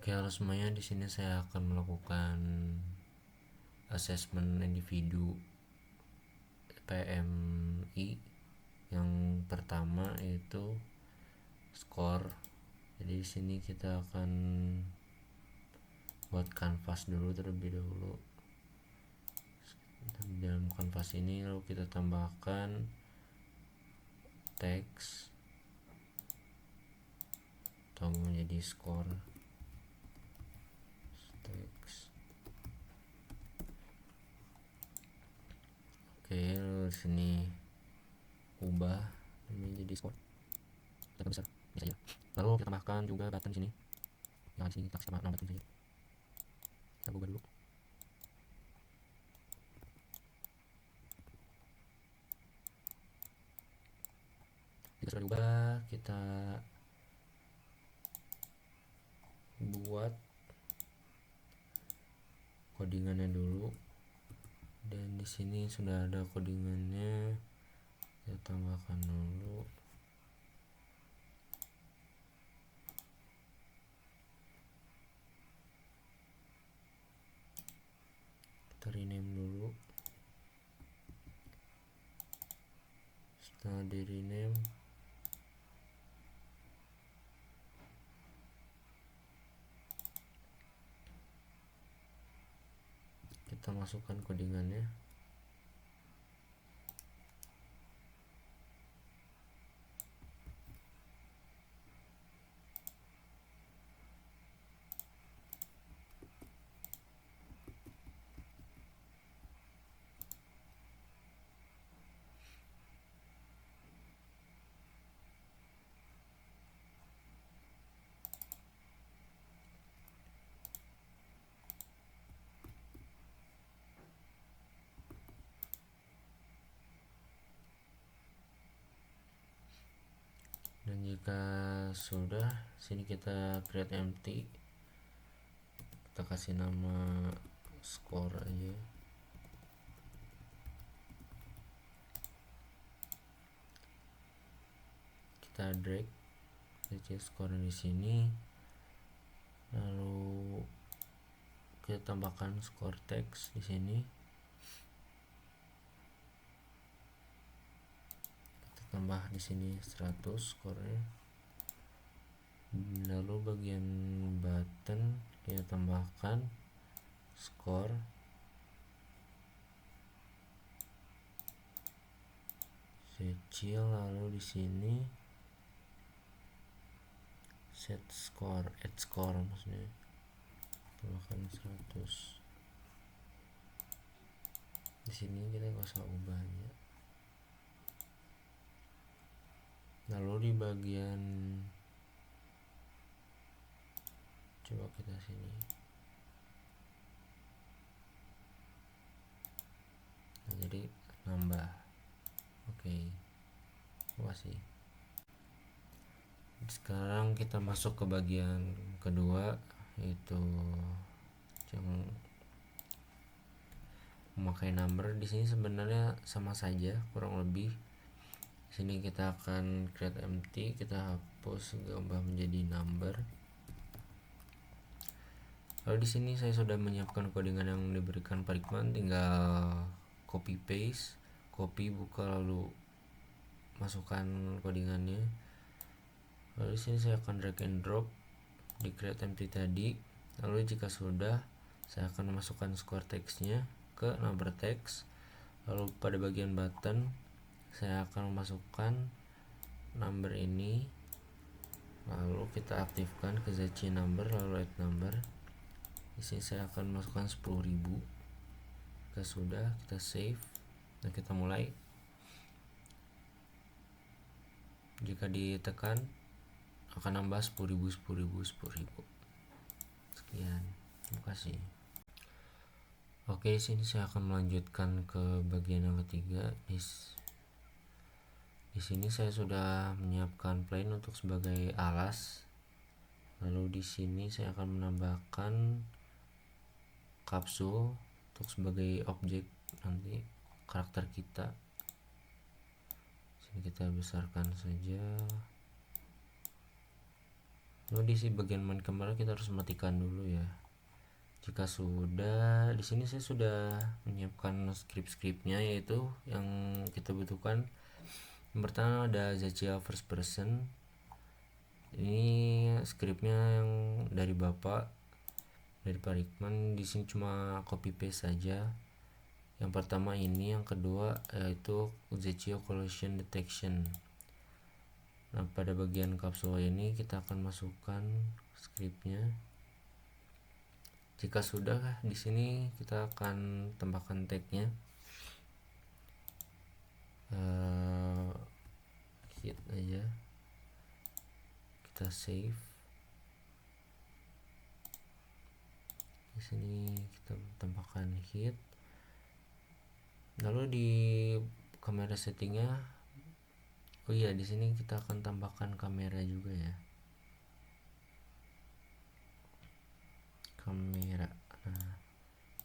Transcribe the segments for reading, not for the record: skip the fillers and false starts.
Oke, halo semuanya. Di sini saya akan melakukan asesmen individu PMI. Yang pertama yaitu skor. Jadi di sini kita akan buat kanvas dulu terlebih dahulu. Di dalam kanvas ini lalu kita tambahkan teks atau menjadi skor teks. Oke, lalu di sini ubah menjadi skor. Kita besar bisa aja. Lalu kita tambahkan juga button di sini. Yang di sini kita kasih nama button saja. Kita buka dulu. Jika sudah diubah, kita buat codingannya dulu. Dan di sini sudah ada codingannya, kita tambahkan dulu. Kita rename dulu. Setelah di rename, kita masukkan codingannya. Dan jika sudah, sini kita create empty, kita kasih nama score aja. Kita drag score di sini, lalu kita tambahkan score text di sini. Tambah di sini 100 skornya. Lalu bagian button kita tambahkan skor kecil, lalu di sini set score, add score maksudnya, tambahkan 100. Di sini kita nggak usah ubahnya. Lalu di bagian coba kita sini, nah, jadi nambah. Oke, terima kasih. Sekarang kita masuk ke bagian kedua, yaitu yang memakai number. Di sini sebenarnya sama saja kurang lebih. Di sini kita akan create empty, kita hapus ubah menjadi number. Lalu di sini saya sudah menyiapkan codingan yang diberikan Pak Rikman, tinggal copy paste, copy, buka, lalu masukkan codingannya. Lalu di sini saya akan drag and drop di create empty tadi. Lalu jika sudah, saya akan memasukkan score text-nya ke number text. Lalu pada bagian button saya akan memasukkan number ini, lalu kita aktifkan ke ZC number, lalu add number. Di sini saya akan masukkan 10.000. Jika sudah, kita save dan kita mulai. Jika ditekan akan nambah 10.000, 10.000, 10.000. Sekian, terima kasih. Oke, di sini saya akan melanjutkan ke bagian yang ketiga. Di sini saya sudah menyiapkan plain untuk sebagai alas. Lalu di sini saya akan menambahkan kapsul untuk sebagai objek nanti karakter kita. Di sini kita besarkan saja. Lalu di bagian main kamera kita harus matikan dulu ya. Jika sudah, di sini saya sudah menyiapkan script-scriptnya, yaitu yang kita butuhkan. Yang pertama ada Zacier first person. Ini scriptnya yang dari Bapak, dari Pak Rikman. Di sini cuma copy paste saja. Yang pertama ini, yang kedua yaitu Zacier collision detection. Nah, pada bagian kapsul ini kita akan masukkan scriptnya. Jika sudah, di sini kita akan tambahkan tagnya. Hit aja, kita save. Di sini kita tambahkan hit. Lalu di kamera settingnya, oh iya, di sini kita akan tambahkan kamera juga ya, kamera. Nah,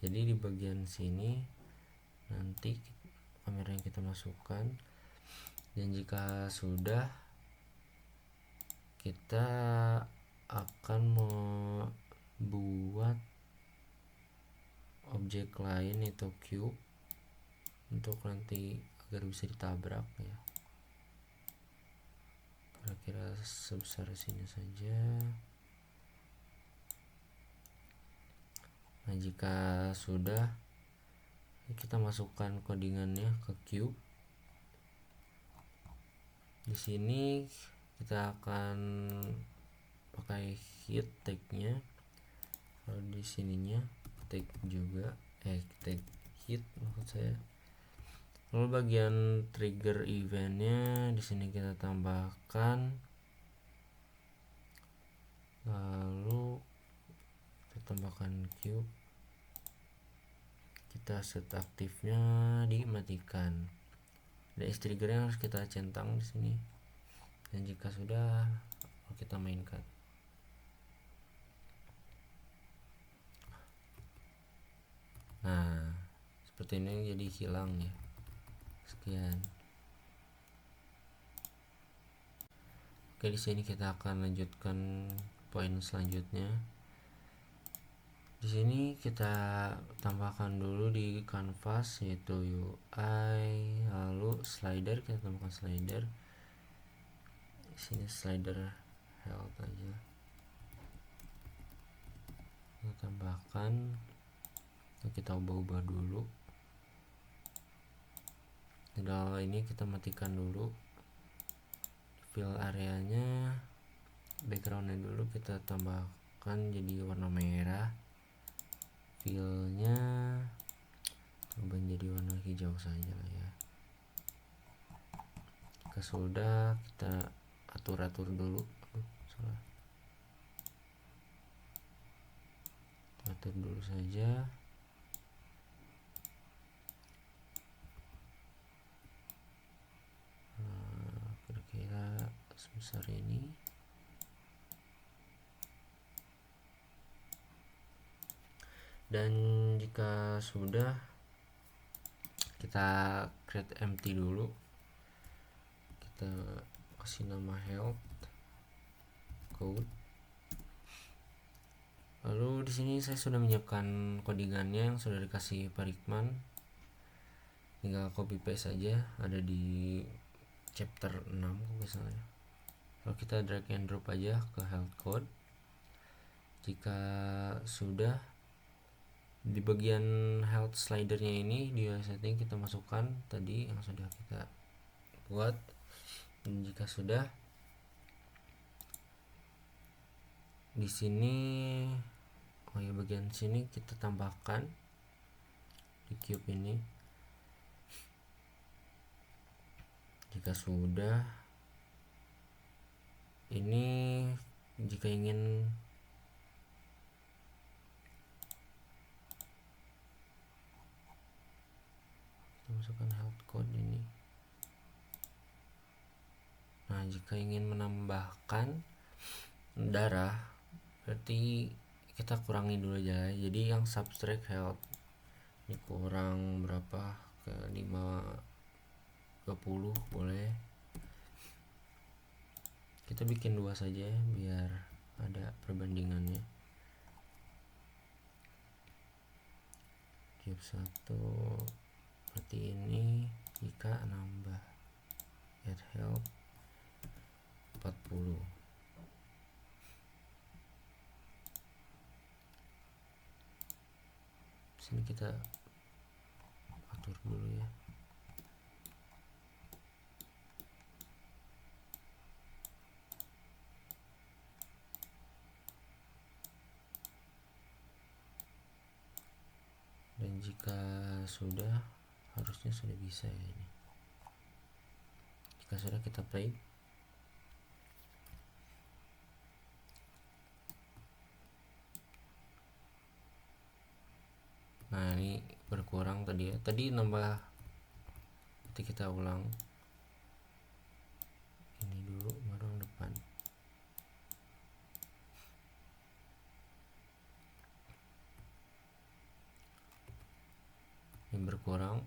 jadi di bagian sini nanti kamera yang kita masukkan, dan jika sudah, kita akan membuat objek lain yaitu cube untuk nanti agar bisa ditabrak ya, kira-kira sebesar sini saja. Nah, jika sudah, kita masukkan codingannya ke cube. Di sini kita akan pakai hit tagnya. Lalu di sininya tag juga, tag hit maksud saya. Lalu bagian trigger eventnya di sini kita tambahkan. Lalu kita tambahkan cube. Kita set aktifnya dimatikan. Dan trigger yang harus kita centang di sini. Dan jika sudah, kita mainkan. Nah, seperti ini jadi hilang ya. Sekian. Oke, di sini kita akan lanjutkan poin selanjutnya. Di sini kita tambahkan dulu di canvas yaitu UI, lalu slider, kita tambahkan slider. Di sini slider health aja. Kita tambahkan, kita ubah-ubah dulu. Dalam ini kita matikan dulu. Fill areanya, backgroundnya dulu kita tambahkan jadi warna merah. Fillnya coba jadi warna hijau saja lah ya. Jika sudah, kita atur-atur dulu. Atur dulu saja. Kira-kira sebesar ini. Dan jika sudah, kita create empty dulu. Kita kasih nama health code. Lalu di sini saya sudah menyiapkan codingannya yang sudah dikasih Pak Rikman. Tinggal copy paste saja, ada di chapter 6 misalnya. Lalu kita drag and drop aja ke health code. Jika sudah, di bagian health slidernya ini di setting kita masukkan tadi yang sudah kita buat. Dan jika sudah, di sini bagian sini kita tambahkan di cube ini. Jika sudah, ini jika ingin kita masukkan health code ini. Nah, jika ingin menambahkan darah, berarti kita kurangi dulu aja. Jadi yang subtract health ini kurang berapa, ke 5-20 boleh. Kita bikin 2 saja biar ada perbandingannya. Cube 1 seperti ini jika nambah add help 40. Sini kita atur dulu ya. Dan jika sudah, harusnya sudah bisa ya ini. Jika sudah, kita play. Nah, ini berkurang tadi ya. Tadi nambah. Nanti kita ulang. Ini dulu baru yang depan. Ini berkurang,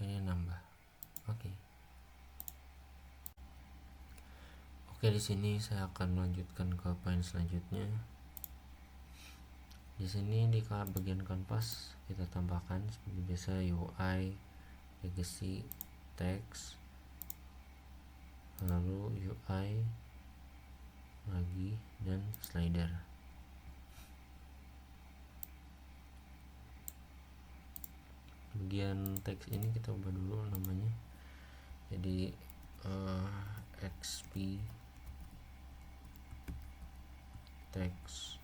ini nambah. Oke. Oke, di sini saya akan melanjutkan ke poin selanjutnya. Di sini di bagian kanvas kita tambahkan seperti biasa UI, legacy, text, lalu UI lagi, dan slider. Bagian teks ini kita ubah dulu namanya jadi XP text.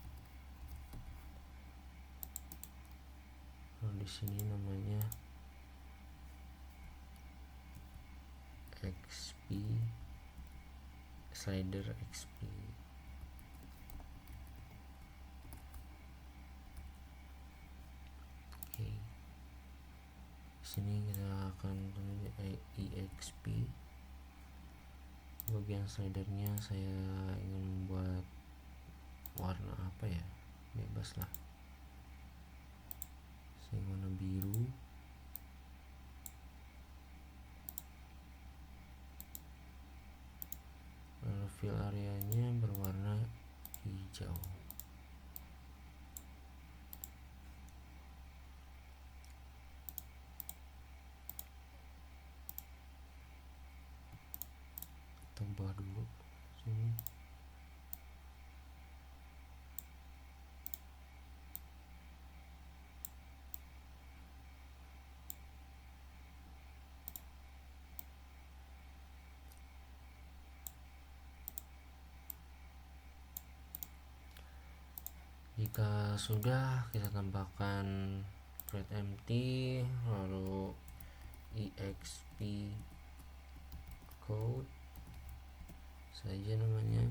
Lalu di sini namanya XP slider XP. Oke. Sini kita akan tulis EXP. Bagian slidernya saya ingin membuat warna apa ya, bebas lah, saya warna biru. Lalu fill areanya berwarna hijau. Tambah dulu sini. Jika sudah, kita tambahkan create empty, lalu exp code saja namanya.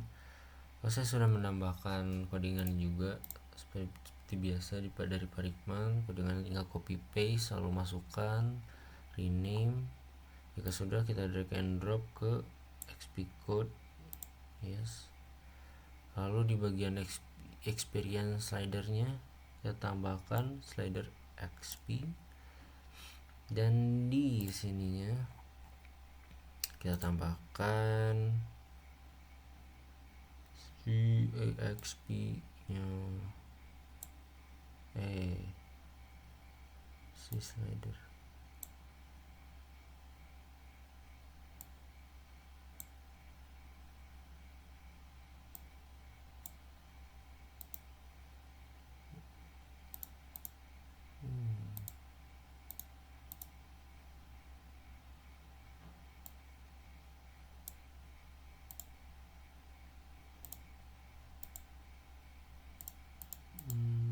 Saya sudah menambahkan codingan juga seperti biasa dari Parikman. Codingan tinggal copy paste, lalu masukkan, rename. Jika sudah, kita drag and drop ke XP code. Yes. Lalu di bagian experience slidernya kita tambahkan slider XP, dan di sininya kita tambahkan si EXP nya si slider.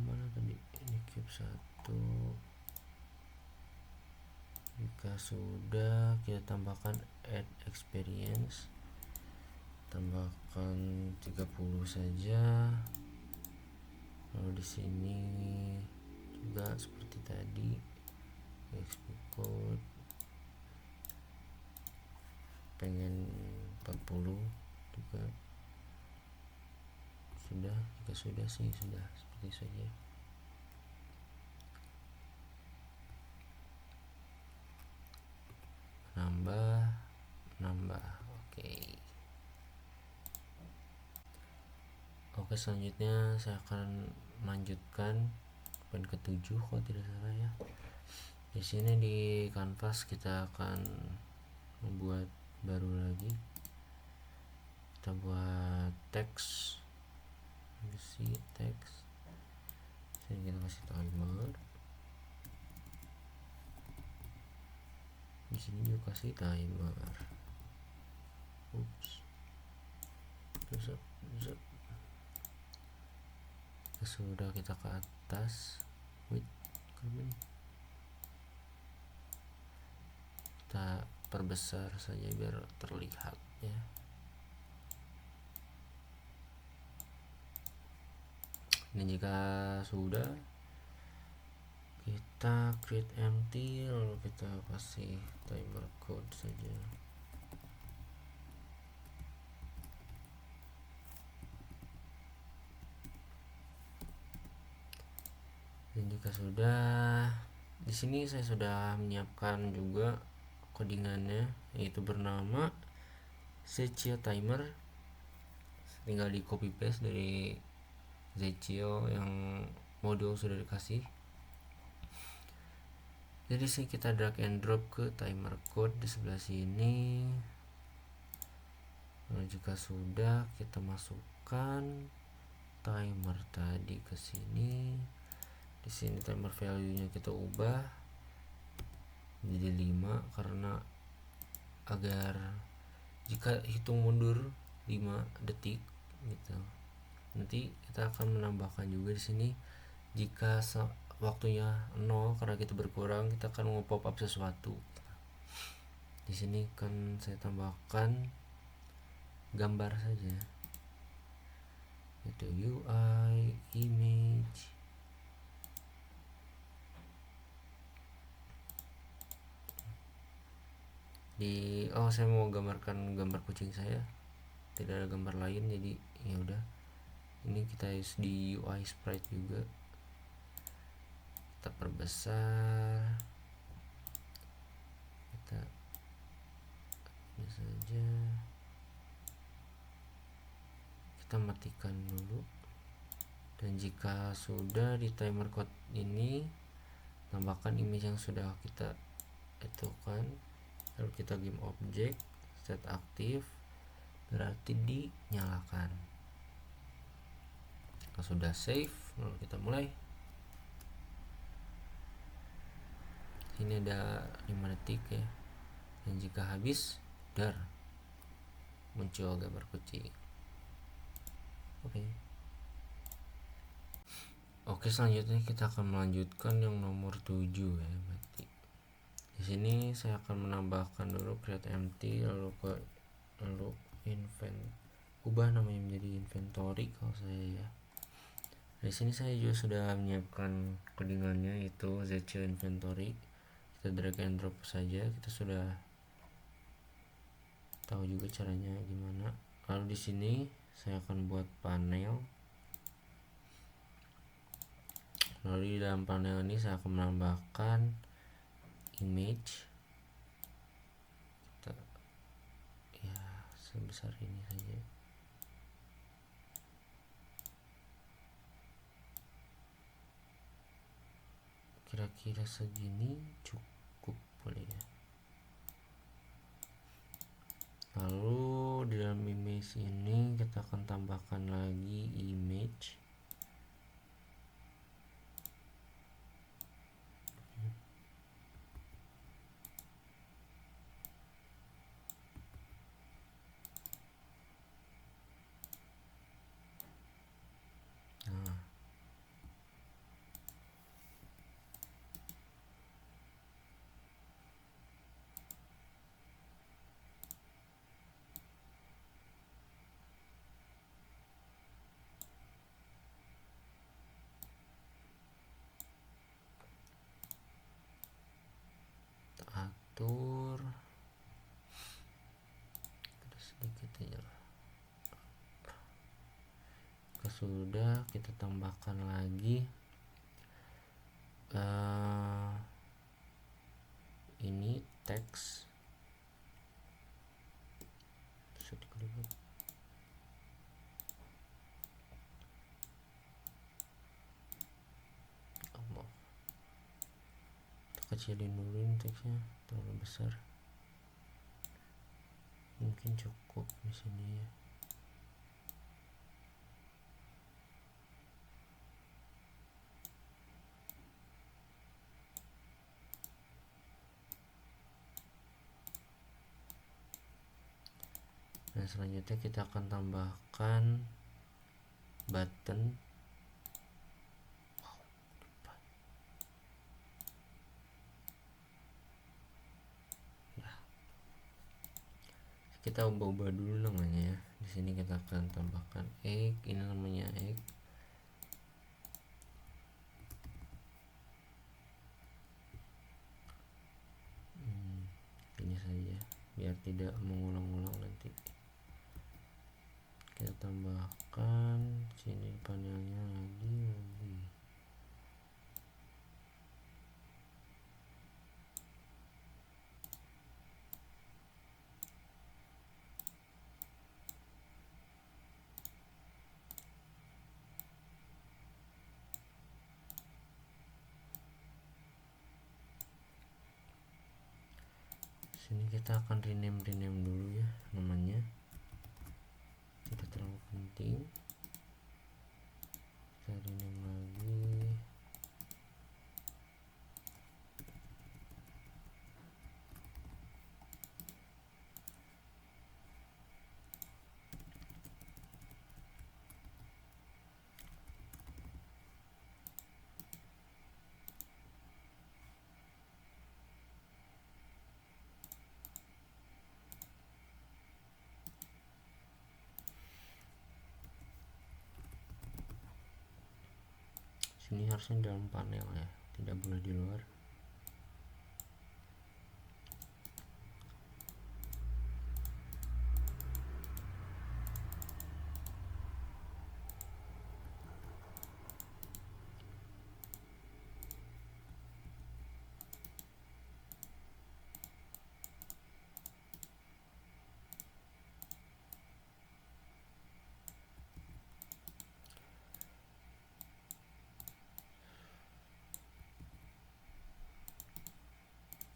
Mana tadi? Ini cube 1. Jika sudah, kita tambahkan add experience, tambahkan 30 saja. Lalu di sini juga seperti tadi, exp code pengen 40 juga. Sudah, jika sudah sih sudah seperti saja. Nambah. Oke. Oke, selanjutnya saya akan melanjutkan poin ke-7 kalau tidak salah ya. Di sini di kanvas kita akan membuat baru lagi. Kita buat teks, isi teks. Sini kita kasih timer. Di sini juga kasih timer. Ups. Terus sudah kita ke atas. Wait, kita perbesar saja biar terlihat ya. Dan jika sudah, kita create empty, lalu kita kasih timer code saja. Dan jika sudah, di sini saya sudah menyiapkan juga codingannya, yaitu bernama Zechio timer. Tinggal di copy paste dari Zechio yang modul sudah dikasih. Jadi sini kita drag and drop ke timer code di sebelah sini. Nah, jika sudah, kita masukkan timer tadi ke sini. Di sini timer value-nya kita ubah menjadi 5 karena agar jika hitung mundur 5 detik gitu. Nanti kita akan menambahkan juga di sini jika waktunya 0 karena kita berkurang, kita akan nge-pop up sesuatu. Di sini kan saya tambahkan gambar saja, itu UI image. Saya mau gambarkan gambar kucing saya, tidak ada gambar lain, jadi ya udah ini kita use di UI sprite juga. Kita perbesar, kita ini saja, kita matikan dulu. Dan jika sudah di timer code ini, tambahkan image yang sudah kita itukan, lalu kita game object set aktif, berarti dinyalakan. Kalau sudah save, lalu kita mulai. Sini ada 5 detik ya. Dan jika habis, dar, muncul gambar kucing. Oke, selanjutnya kita akan melanjutkan yang nomor 7 ya, berarti. Di sini saya akan menambahkan dulu create empty, lalu ubah namanya menjadi inventory kalau saya ya. Di sini saya juga sudah menyiapkan codingannya, yaitu Zechio inventory. Kita drag and drop saja, kita sudah tahu juga caranya gimana. Lalu di sini saya akan buat panel. Lalu di dalam panel ini saya akan menambahkan image. Kita ya sebesar ini saja. Kira-kira segini cukup boleh ya. Lalu di dalam image ini kita akan tambahkan lagi image. Atur sedikit aja. Sudah, kita tambahkan lagi ini teks. kecilin dulu ini teksnya, terlalu besar. Mungkin cukup di sini ya. Nah, selanjutnya kita akan tambahkan button. Kita ubah-ubah dulu namanya ya. Di sini kita akan tambahkan egg, ini namanya egg. Ini saja biar tidak mengulang-ulang nanti. Kita tambahkan sini panelnya lagi. Sini kita akan rename dulu ya namanya, tidak terlalu penting. Kita rename lagi. Sini harusnya dalam panel ya, tidak boleh di luar.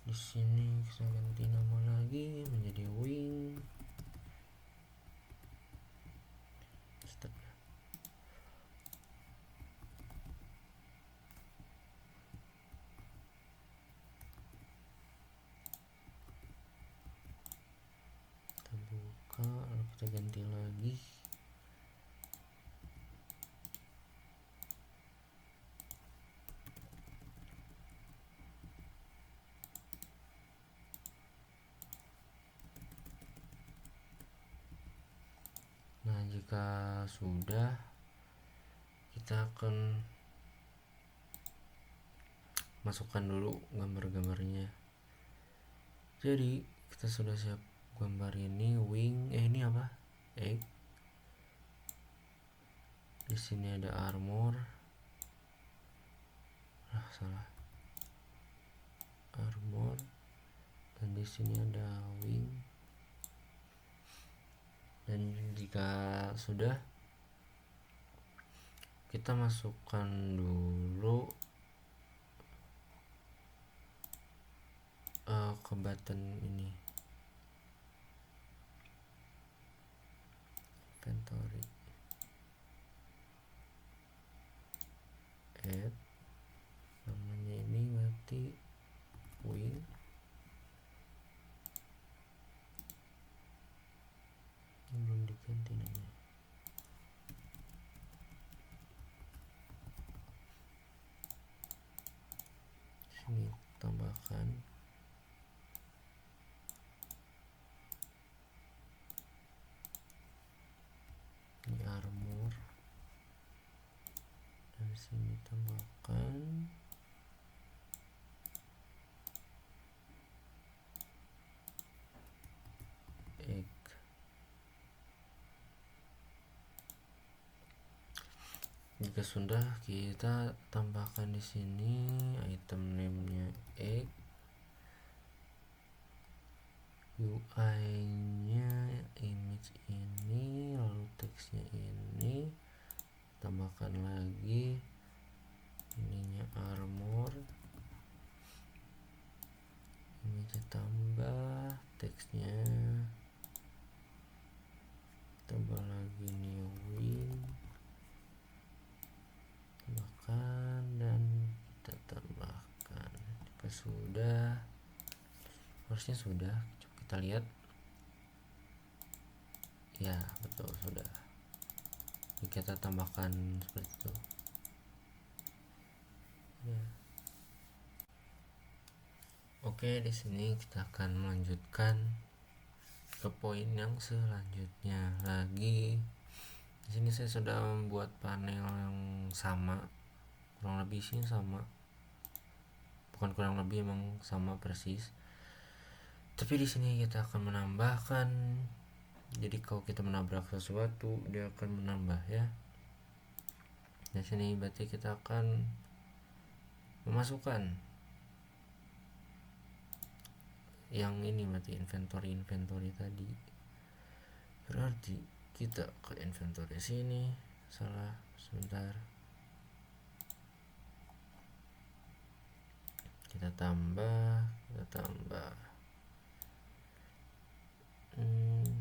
Di sini kita ganti nama lagi menjadi wing. Step. Kita buka, lalu kita ganti lagi. Nah, jika sudah, kita akan masukkan dulu gambar-gambarnya. Jadi kita sudah siap gambar ini wing, ini apa? Egg. Di sini ada armor. Salah. Armor. Dan di sini ada wing. Dan jika sudah, kita masukkan dulu ke button ini, inventory, add, namanya ini berarti wing. Belum diganti namanya. Sini tambahkan ini armor, dan sini tambahkan egg. Jika sudah, kita tambahkan di sini item name-nya egg, UI-nya image ini, lalu teksnya ini, tambahkan lagi ininya armor, image tambah, teksnya tambah lagi new wing, tambahkan dan kita tambahkan. Jika sudah, harusnya sudah. Coba kita lihat. Ya betul, sudah. Jadi kita tambahkan seperti itu ya. Oke, di sini kita akan melanjutkan ke poin yang selanjutnya lagi. Di sini saya sudah membuat panel yang sama, kurang lebih sih sama, bukan kurang lebih, emang sama persis. Tapi di sini kita akan menambahkan. Jadi kalau kita menabrak sesuatu, dia akan menambah ya. Di sini berarti kita akan memasukkan yang ini, berarti inventory tadi. Berarti kita ke inventory sini, salah sebentar, kita tambah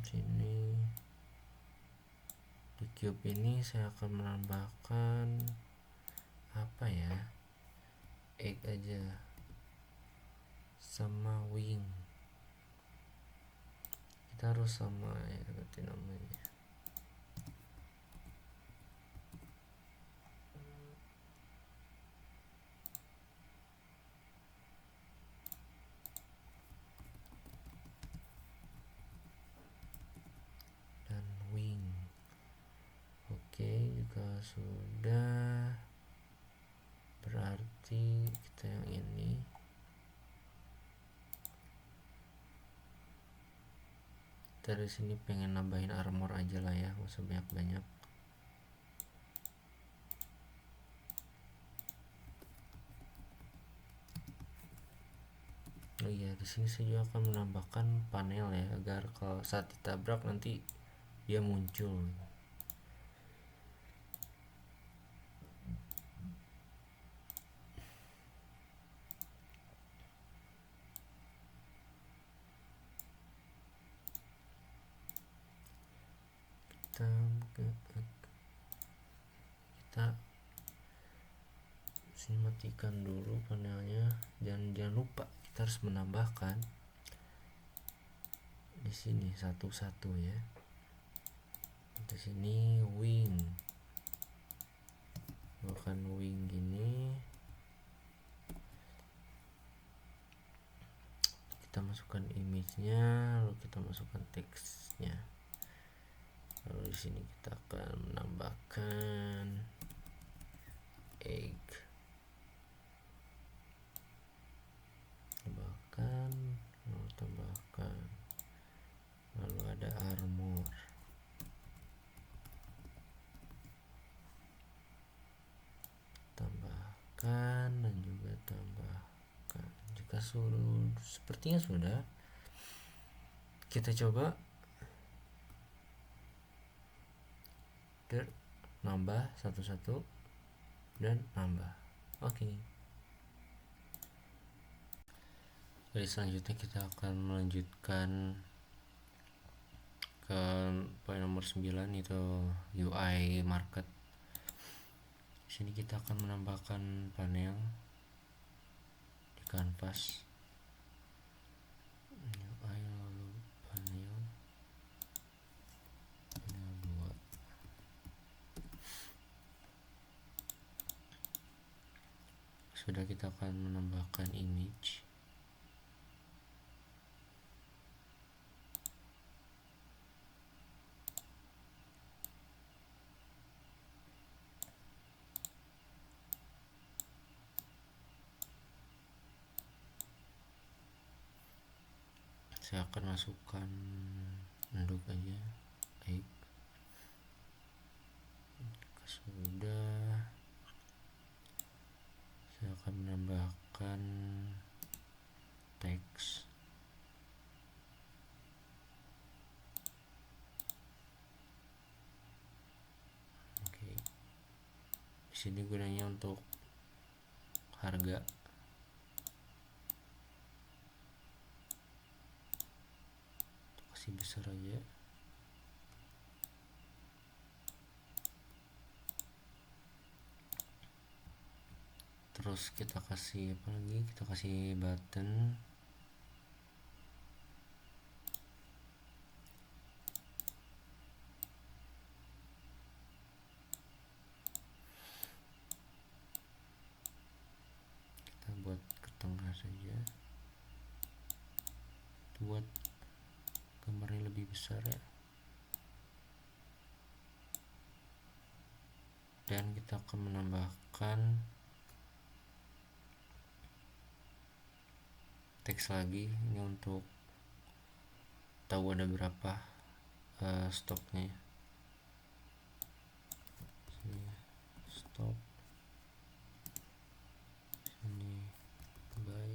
sini di cube ini saya akan menambahkan apa ya, egg aja sama wing. Kita harus sama ya, berarti namanya dan wing. Oke, jika sudah, berarti kita yang ini dari sini pengen nambahin armor aja lah ya, nggak usah banyak-banyak. Oh iya, di sini saya juga akan menambahkan panel ya, agar kalau saat ditabrak nanti dia muncul. Kita sini matikan dulu panelnya, dan jangan lupa kita harus menambahkan di sini satu-satu ya. Di sini wing, bahkan wing gini, kita masukkan image-nya, lalu kita masukkan teksnya. Lalu di sini kita akan menambahkan egg, tambahkan, lalu ada armor, tambahkan, dan juga tambahkan. Jika sudah, sepertinya sudah, kita coba nambah satu-satu dan nambah. Oke. Jadi selanjutnya kita akan melanjutkan ke poin nomor 9, itu UI market. Di sini kita akan menambahkan panel di kanvas. UI lalu panel 2. Sudah, kita akan menambahkan image. Saya akan masukkan enduk aja, egg. Sudah, saya akan menambahkan teks. Oke. Di sini gunanya untuk harga. kasih besar aja. Terus kita kasih apa lagi, kita kasih button. Kita buat ke tengah saja, buat gambarnya lebih besar ya. Dan kita akan menambahkan teks lagi, ini untuk tahu ada berapa stoknya. Sini stok, sini buy,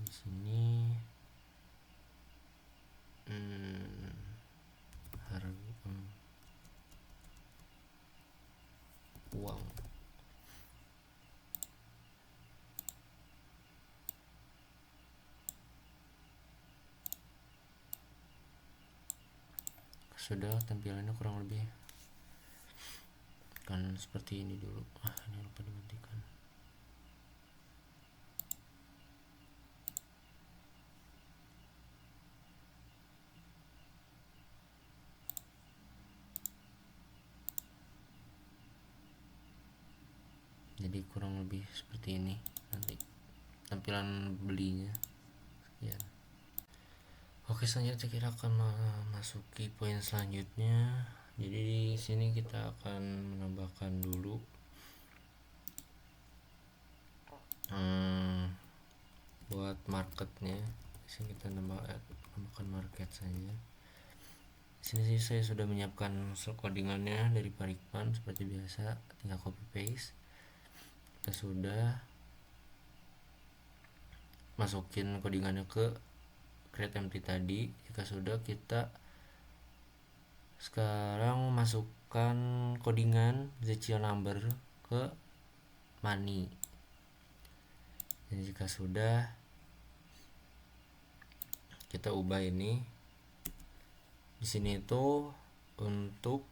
di sini harga uang. Sudah, tampilannya kurang lebih kan seperti ini dulu. Ini lupa dimatikan. Jadi kurang lebih seperti ini nanti tampilan belinya. Sekian. Oke, selanjutnya kita akan memasuki poin selanjutnya. Jadi di sini kita akan menambahkan dulu buat marketnya. Di sini kita tambahkan market saja. Di sini sih saya sudah menyiapkan codingannya dari Parikman seperti biasa, tinggal copy paste. Kita sudah masukin codingannya ke create empty tadi. Jika sudah, kita sekarang masukkan codingan ZCL number ke money. Dan jika sudah, kita ubah ini. Di sini itu untuk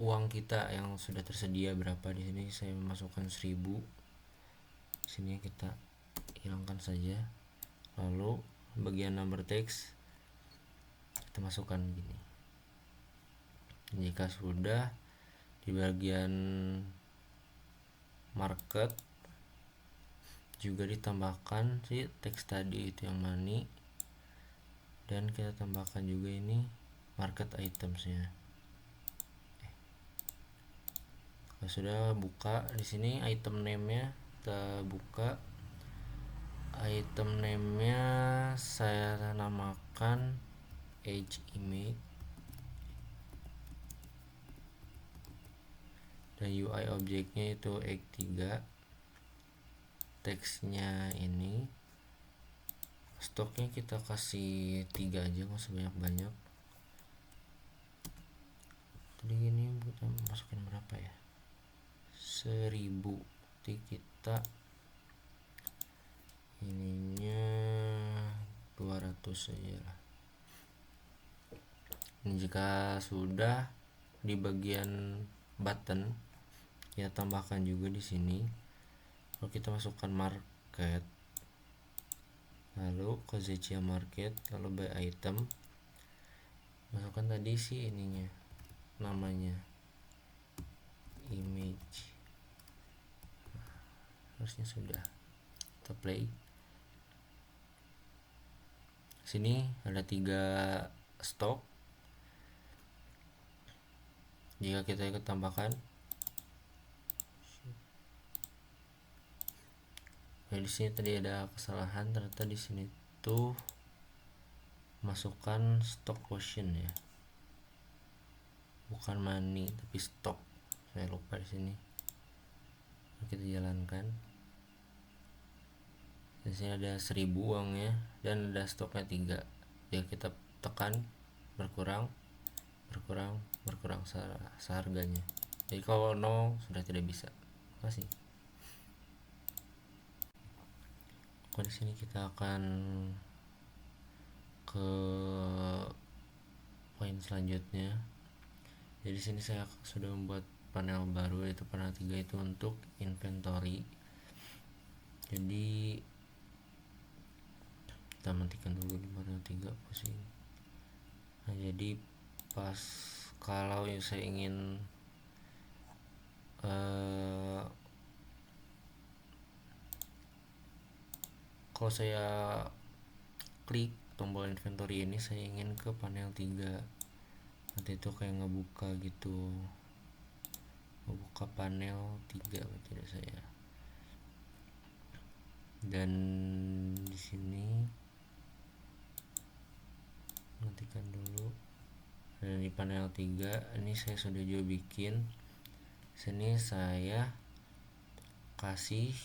uang kita yang sudah tersedia berapa. Di sini saya masukkan 1000. Di sini kita hilangkan saja. Lalu bagian number text kita masukkan gini. Jika sudah, di bagian market juga ditambahkan si teks tadi itu yang money, dan kita tambahkan juga ini market itemsnya. Kalau sudah, buka di sini item name-nya, kita buka item name-nya, saya namakan Edge Image, dan UI objeknya itu Egg3. Teksnya ini, stoknya kita kasih 3 aja, nggak sebanyak-banyak. Jadi ini kita masukin berapa ya, 1000. Jadi kita ininya 200 saja lah. Ini jika sudah, di bagian button ya tambahkan juga di sini. Kalau kita masukkan market, lalu ke ZCL market, lalu by item, masukkan tadi sih ininya, namanya image. Harusnya sudah. Kita play. Sini ada 3 stok. Jika kita ikut tambahkan, di sini tadi ada kesalahan, ternyata di sini tuh masukkan stock quotient ya, bukan money tapi stock. Saya lupa di sini. Kita jalankan. Di sini ada 1000 uangnya dan ada stoknya 3. Jika kita tekan, berkurang seharganya. Jadi kalau 0 sudah tidak bisa. Terima kasih. di sini kita akan ke poin selanjutnya. Jadi sini saya sudah membuat panel baru, yaitu panel 3 itu untuk inventory. Jadi kita matikan dulu di panel 3 pusing. Nah, jadi pas kalau saya ingin kalau saya klik tombol inventory ini, saya ingin ke panel 3. Nanti itu kayak ngebuka gitu, ngebuka panel 3 tidak saya. Dan di sini matikan dulu. Dan di panel 3 ini saya sudah juga bikin. Sini saya kasih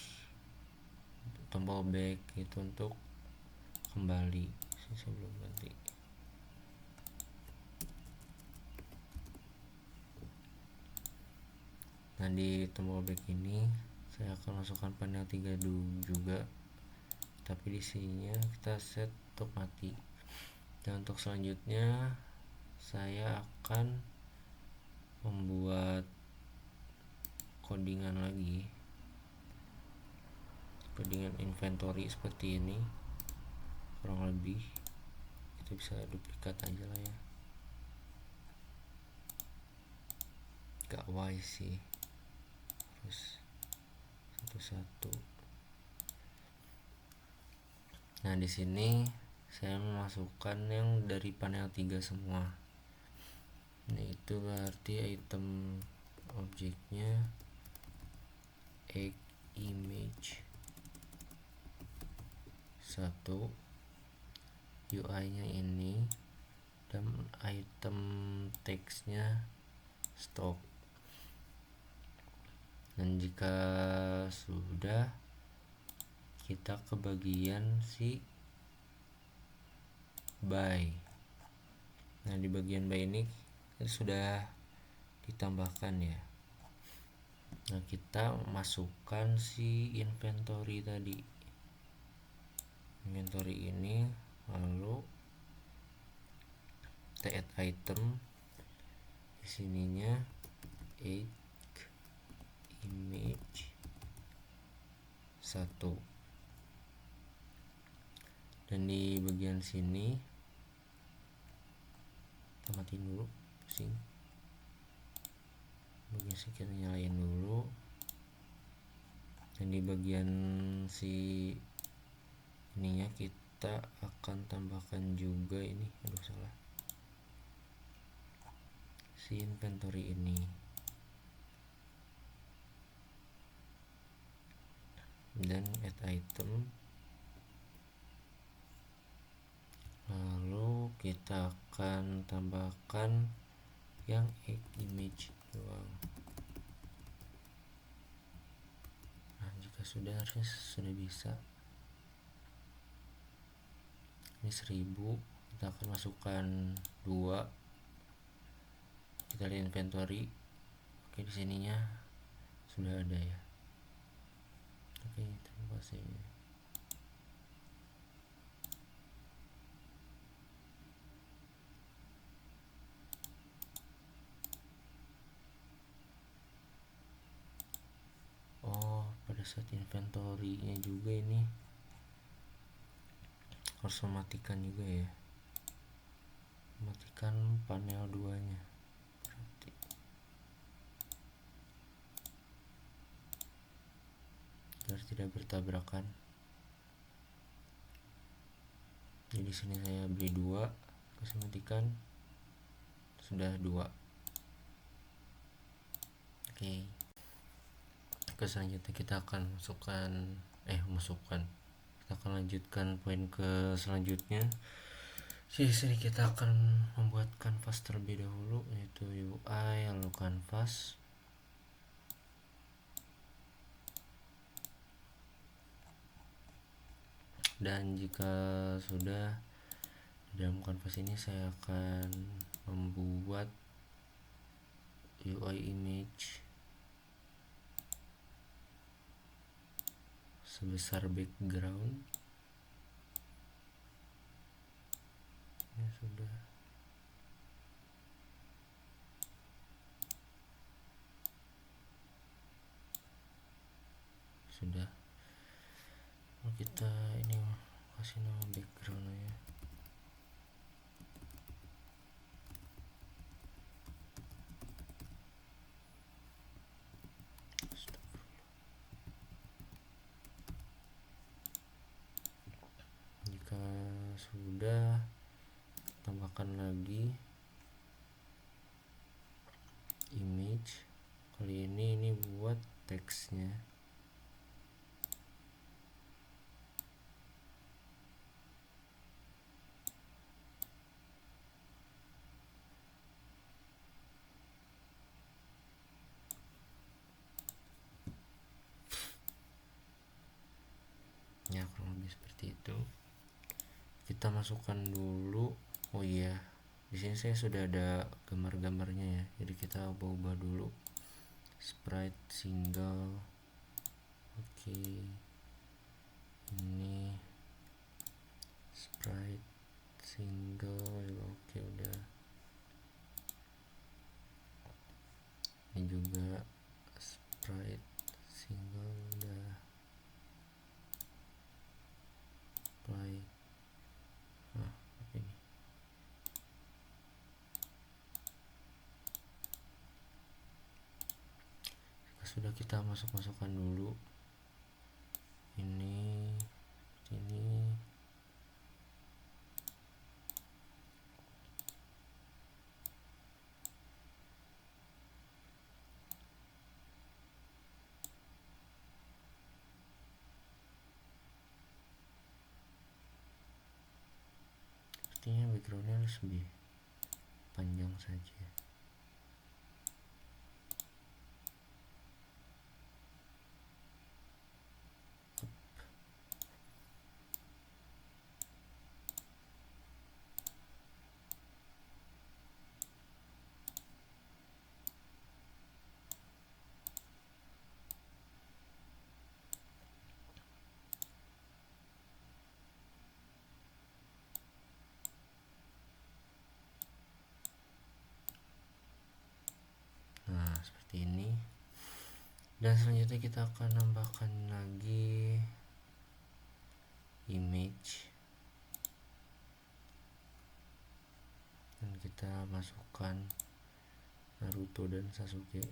tombol back itu untuk kembali. Sebelum ganti. Nah, di tombol back ini saya akan masukkan panel 3 dulu juga, tapi di sininya kita set untuk mati. Dan untuk selanjutnya saya akan membuat codingan lagi, codingan inventory seperti ini kurang lebih. Itu bisa duplikat aja lah ya, gak wise sih, terus satu-satu. Nah, di sini saya memasukkan yang dari panel 3 semua. Nah, itu berarti item objeknya egg image 1, UI nya ini, dan item text-nya stock. Dan jika sudah, kita ke bagian si buy. Nah, di bagian buy ini sudah ditambahkan ya. Nah, kita masukkan si inventory tadi, inventory ini, lalu kita add item. Di sininya egg image 1, dan di bagian sini kita matiin dulu pusing, bagian sini kita nyalain dulu. Dan di bagian si ininya kita akan tambahkan juga ini, salah, si inventory ini. Dan add item, lalu kita akan tambahkan yang egg image doang. Nah, jika sudah, harusnya sudah bisa. Ini 1000, kita akan masukkan 2, kita lihat inventory. Oke, di sininya sudah ada ya. Oke, terima kasih. Oh, pada saat inventory-nya juga ini harus mematikan juga ya, matikan panel 2 nya berarti. Biar tidak bertabrakan. Jadi sini saya beli 2, kasih matikan, sudah 2. Oke. Ke selanjutnya kita akan masukkan kita akan lanjutkan poin ke selanjutnya. Di sini kita akan membuat kanvas terlebih dahulu, yaitu UI lalu kanvas. Dan jika sudah, di dalam kanvas ini saya akan membuat UI image sebesar background. Ya sudah. Sudah. Kita ini kasih nama background ya. Jika sudah, tambahkan lagi image. Kali ini buat teksnya. Ya kurang lebih seperti itu. Kita masukkan dulu. Oh iya, di sini saya sudah ada gambar-gambarnya ya. Jadi kita ubah dulu. Sprite single. Oke. Ini sprite single. Oke, udah. Ini juga sprite single, udah. Play. Ini sudah, kita masukkan dulu ini sini. Sepertinya backgroundnya lebih panjang saja. Nah, seperti ini. Dan selanjutnya kita akan nambahkan lagi image. Dan kita masukkan Naruto dan Sasuke.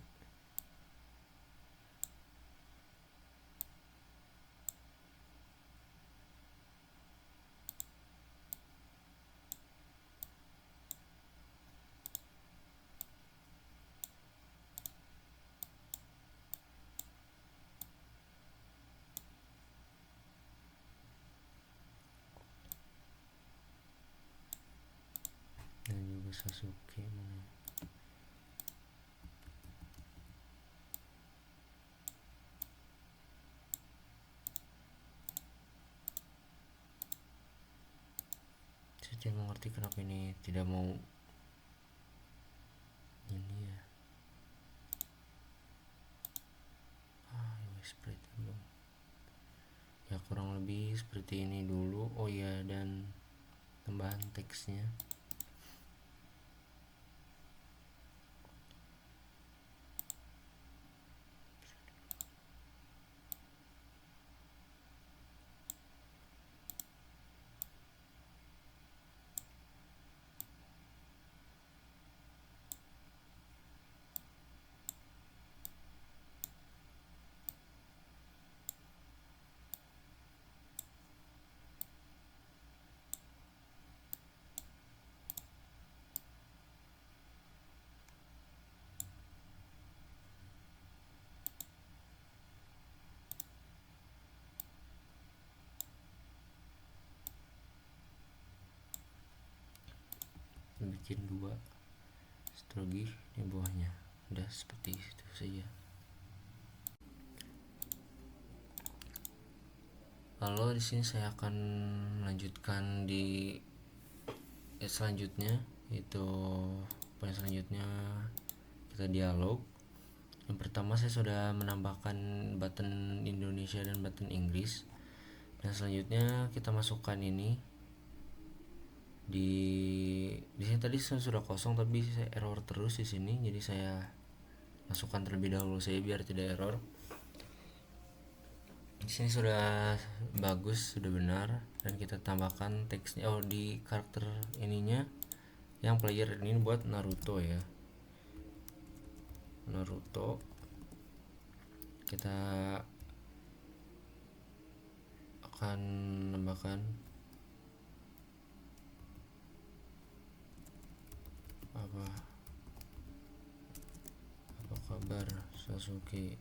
Dan juga Sasuke mana? Saya tidak mengerti kenapa ini tidak mau ini ya. Sprite belum. Ya kurang lebih seperti ini dulu. Oh ya, dan tambahan teksnya. Bikin dua strategi di bawahnya. Udah seperti itu saja. Lalu di sini saya akan melanjutkan di selanjutnya, yaitu poin selanjutnya kita dialog. Yang pertama saya sudah menambahkan button Indonesia dan button Inggris. Dan selanjutnya kita masukkan ini Di sini tadi saya sudah kosong tapi saya error terus di sini, jadi saya masukkan terlebih dahulu saya biar tidak error. Di sini sudah bagus, sudah benar, dan kita tambahkan teksnya. Oh, di karakter ininya yang player ini buat Naruto ya, Naruto. Kita akan menambahkan apa kabar Sasuke.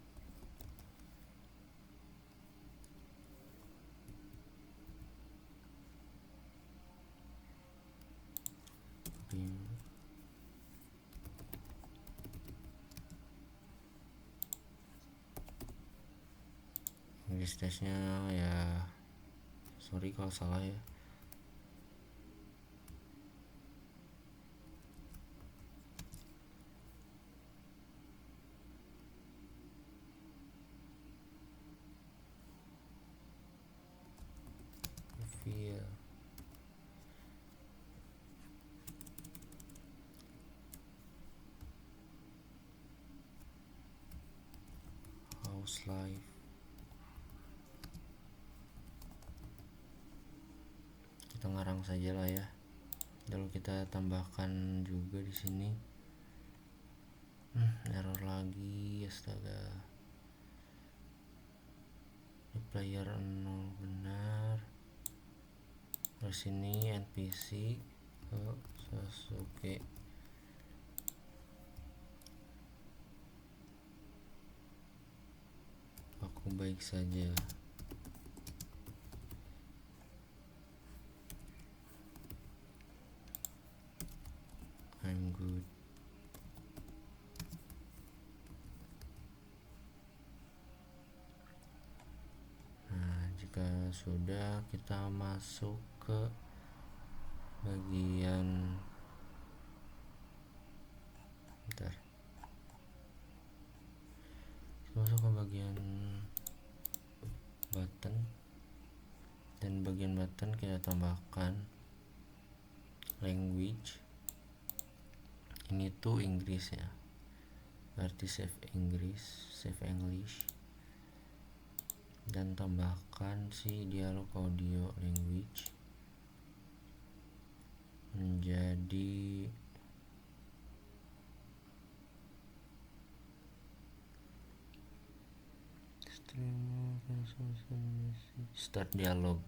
English testnya ya, sorry kalau salah ya. Via house life, kita ngarang saja lah ya. Lalu kita tambahkan juga di sini. Error lagi, astaga. Ini player 0 benar. Terus ini NPC Sasuke. Aku baik saja. I'm good. Nah, jika sudah, kita masuk ke bagian masuk ke bagian button, dan bagian button kita tambahkan language. Ini tuh Inggris ya, berarti save English, dan tambahkan si dialog audio language menjadi start dialog,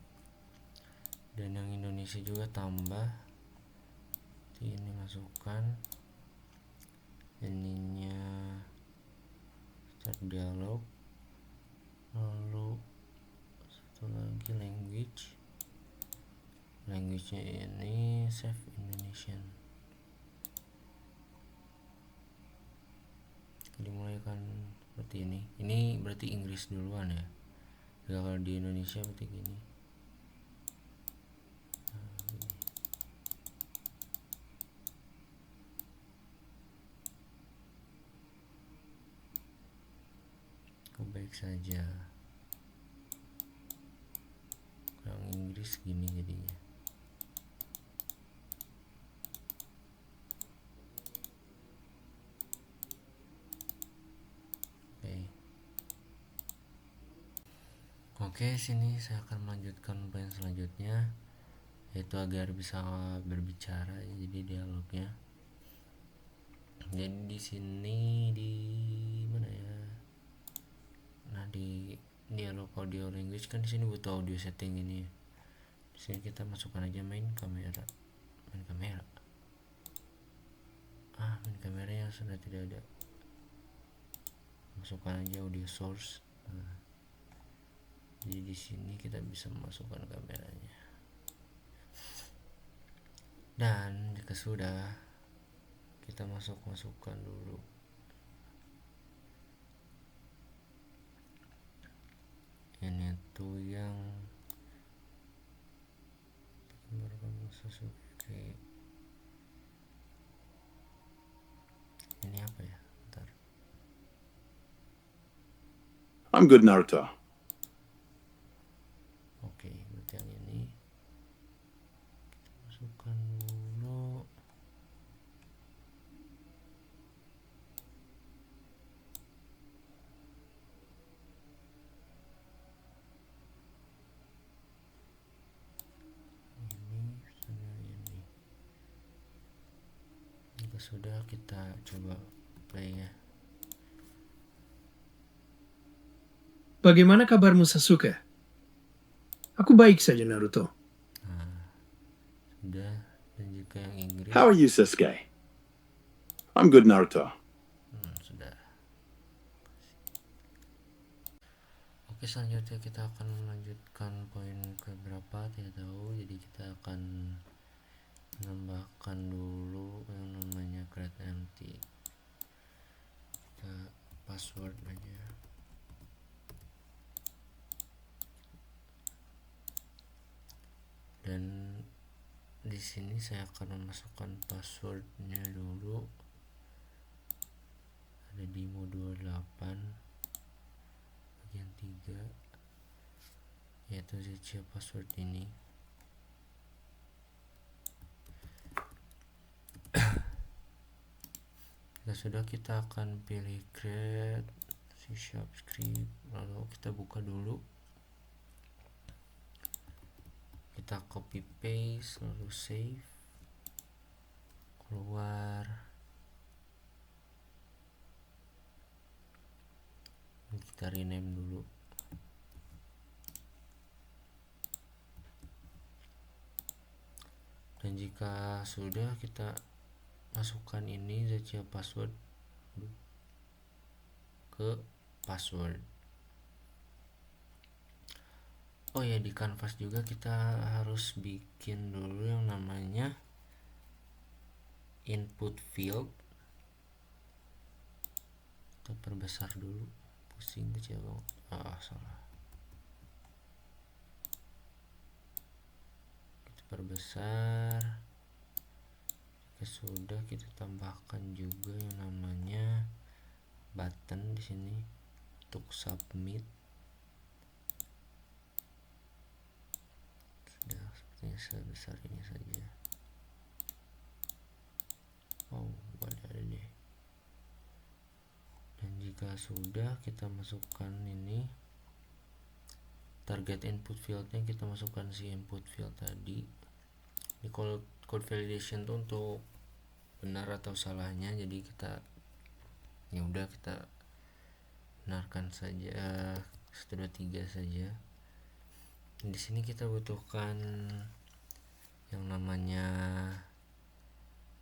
dan yang Indonesia juga tambah. Ini masukkan ininya start dialog, lalu satu lagi language-nya ini save Indonesian. Dimulaikan seperti ini berarti Inggris duluan ya. Kalau di Indonesia berarti gini. Baik saja. Yang Inggris gini jadinya. Oke, sini saya akan melanjutkan poin selanjutnya, yaitu agar bisa berbicara, jadi dialognya. Jadi di sini di mana ya? Nah, di dialog audio language kan di sini butuh audio setting ini. Di sini kita masukkan aja main kamera. Main kameranya sudah tidak ada. Masukkan aja audio source. Jadi di sini kita bisa memasukkan kameranya. Dan jika sudah, kita masukkan dulu ini tuh yang Sasuke. Ini apa ya? Bentar. I'm good, Naruto. Oke, berarti yang ini kita masukkan Jika sudah, kita coba play ya. Bagaimana kabarmu, Sasuke? Aku baik saja, Naruto. Sudah. Dan jika yang Inggris, How are you, Sasuke? I'm good, Naruto. sudah. Oke, selanjutnya kita akan melanjutkan poin ke berapa tidak tahu. Jadi kita akan menambahkan dulu yang namanya create empty. Kita password aja. Dan di sini saya akan memasukkan passwordnya dulu. Ada di modul 8 bagian 3, yaitu Zechia password ini. Jika sudah, kita akan pilih create C# script, lalu kita buka dulu, kita copy paste, lalu save, keluar. Kita rename dulu. Dan jika sudah, kita masukkan ini Zechia password ke password. Oh ya, di canvas juga kita harus bikin dulu yang namanya input field. Kita perbesar dulu, pusing kecil banget. Salah. Kita perbesar. Jika sudah, kita tambahkan juga yang namanya button di sini untuk submit. Sudah, sepertinya sebesar ini saja. Ada deh. Dan jika sudah, kita masukkan ini target input fieldnya, kita masukkan si input field tadi. Ini code validation tuh untuk benar atau salahnya, jadi kita ya udah kita benarkan saja 1 2 3 saja. Dan di sini kita butuhkan yang namanya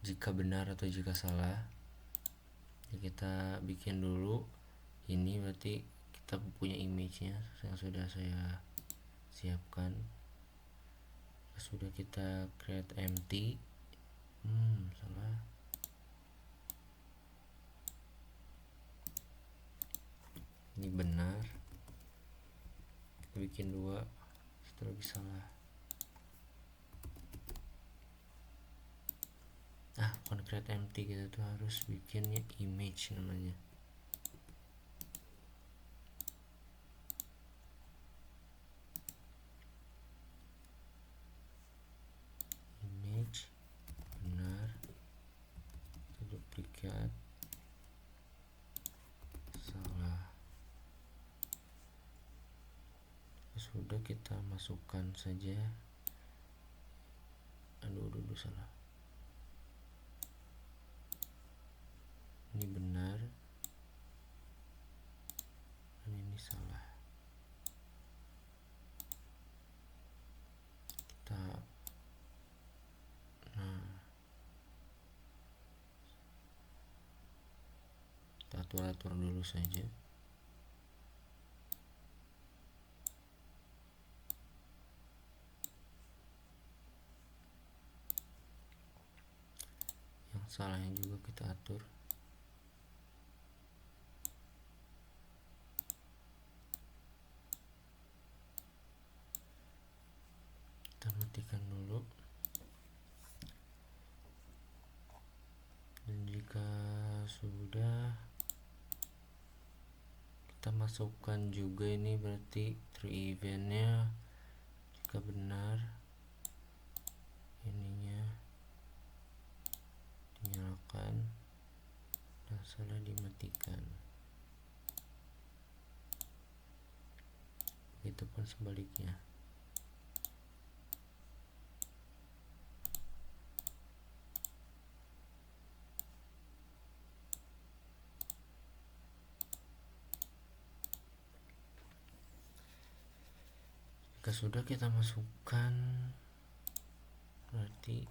jika benar atau jika salah. Jadi kita bikin dulu ini, berarti kita punya image-nya yang sudah saya siapkan. Sudah, kita create empty. Salah. Ini benar. Kita bikin 2, setelah lagi salah. Bukan create empty, kita tuh harus bikinnya image namanya. Image benar, kita duplikat, salah. Sudah, kita masukkan saja. Aduh, salah. Ini benar dan ini salah. Kita atur dulu saja. Yang salahnya juga kita atur. Kita matikan dulu. Dan jika sudah, kita masukkan juga ini, berarti true eventnya jika benar ininya dinyalakan dan salah dimatikan. Begitupun sebaliknya. sudah kita masukkan, berarti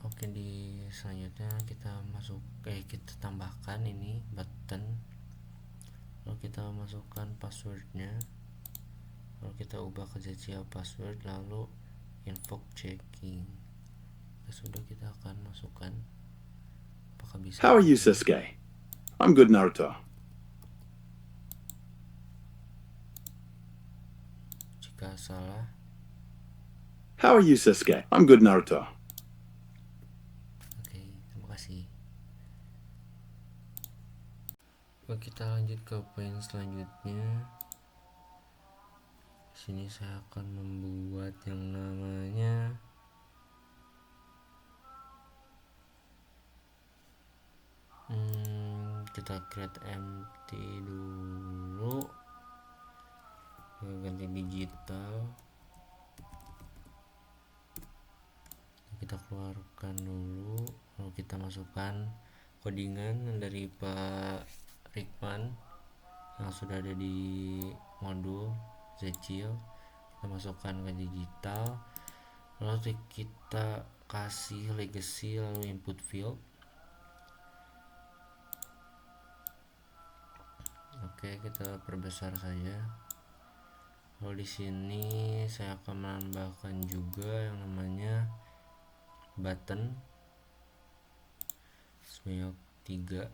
oke, di selanjutnya kita kita tambahkan ini button, lalu kita masukkan passwordnya, lalu kita ubah ke ZCL password, lalu invoke checking. Sudah, kita akan masukkan. Apakah bisa? How are you, Sasuke? I'm good, Naruto. Jika salah, How are you, Sasuke? I'm good, Naruto. oke, terima kasih. Oke, kita lanjut ke poin selanjutnya. Di sini saya akan membuat yang namanya kita create empty dulu, ganti digital, kita keluarkan dulu, lalu kita masukkan codingan dari Pak Rikman yang sudah ada di modul Zecil, kita masukkan ke digital, lalu kita kasih legacy, lalu input field. Oke, kita perbesar saja. Lalu di sini saya akan menambahkan juga yang namanya button sebanyak 3.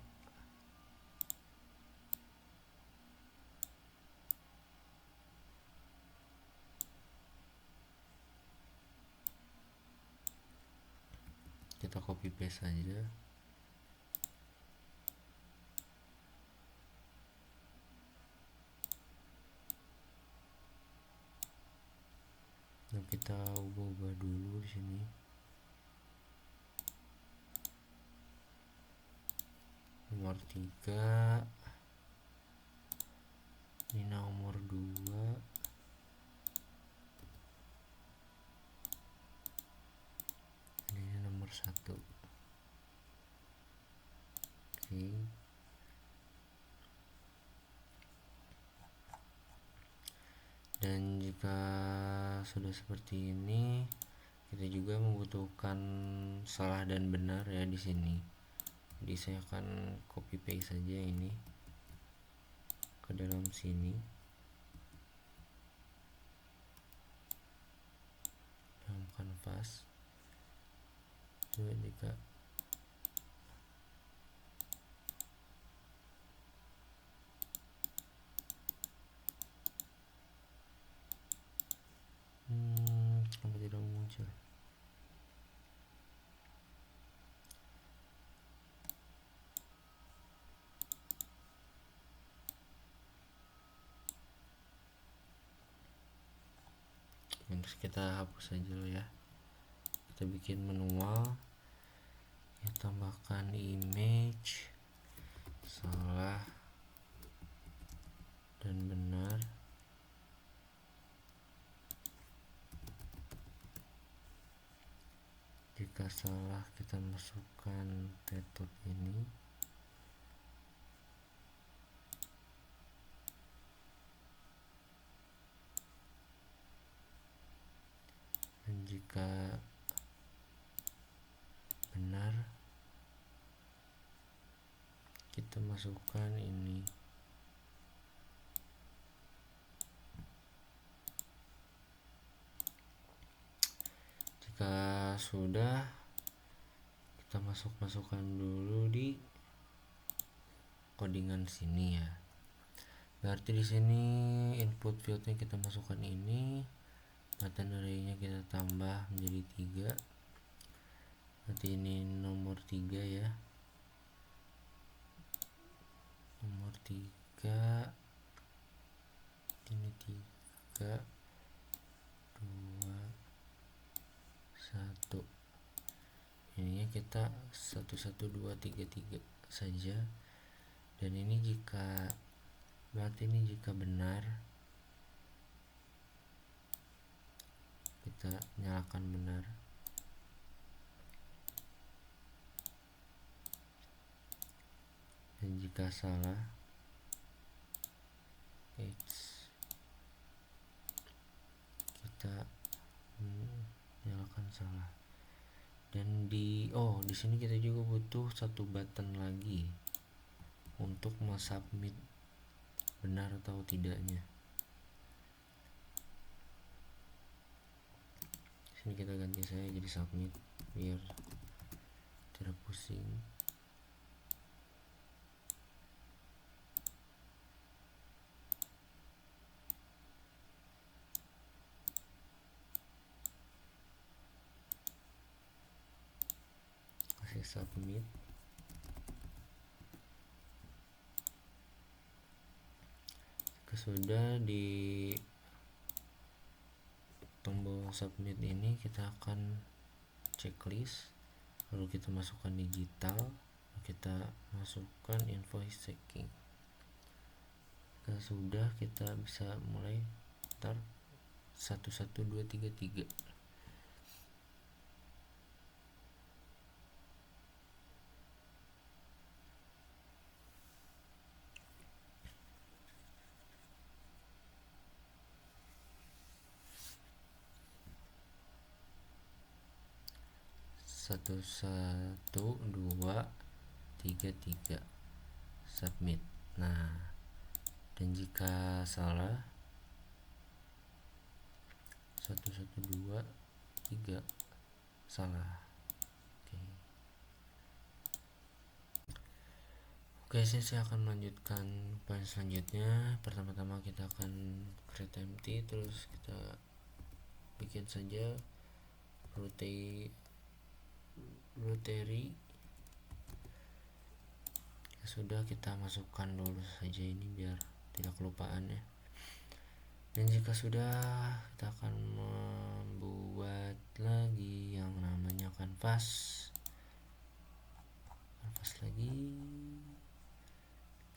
Kita copy paste saja. Nah, kita ubah dulu di sini. Nomor 3. Ini nomor 2. Ini nomor 1. Oke. Dan jika sudah seperti ini, kita juga membutuhkan salah dan benar ya di sini. Jadi saya akan copy paste saja ini ke dalam sini, dalam kanvas. Coba jika kenapa tidak muncul? Terus kita hapus saja dulu ya. Kita bikin manual, kita tambahkan image, salah dan benar. Jika salah, kita masukkan method ini. Dan jika benar, kita masukkan ini. Jika sudah, kita masukkan dulu di codingan sini ya. Berarti di sini input fieldnya kita masukkan ini, button array-nya kita tambah menjadi 3. Berarti ini nomor 3 ya. Nomor 3. Ini 3 2 1. Ininya kita 1 1 2 3 3 saja. Dan ini jika, berarti ini jika benar, kita nyalakan benar. dan jika salah kita nyalakan salah. Dan di sini kita juga butuh satu button lagi untuk submit benar atau tidaknya. Sini kita ganti saya jadi submit biar tidak pusing. Kasih submit. Sudah di tombol submit ini kita akan checklist, lalu kita masukkan digital, lalu kita masukkan invoice checking. Sudah, kita bisa mulai 11233. Satu satu dua tiga tiga submit. Nah, dan jika salah 112 3 salah. Oke, saya akan melanjutkan poin selanjutnya. Pertama-tama kita akan create empty, terus kita bikin saja rotary. Sudah, kita masukkan dulu saja ini biar tidak kelupaan ya. Dan jika sudah, kita akan membuat lagi yang namanya canvas lagi.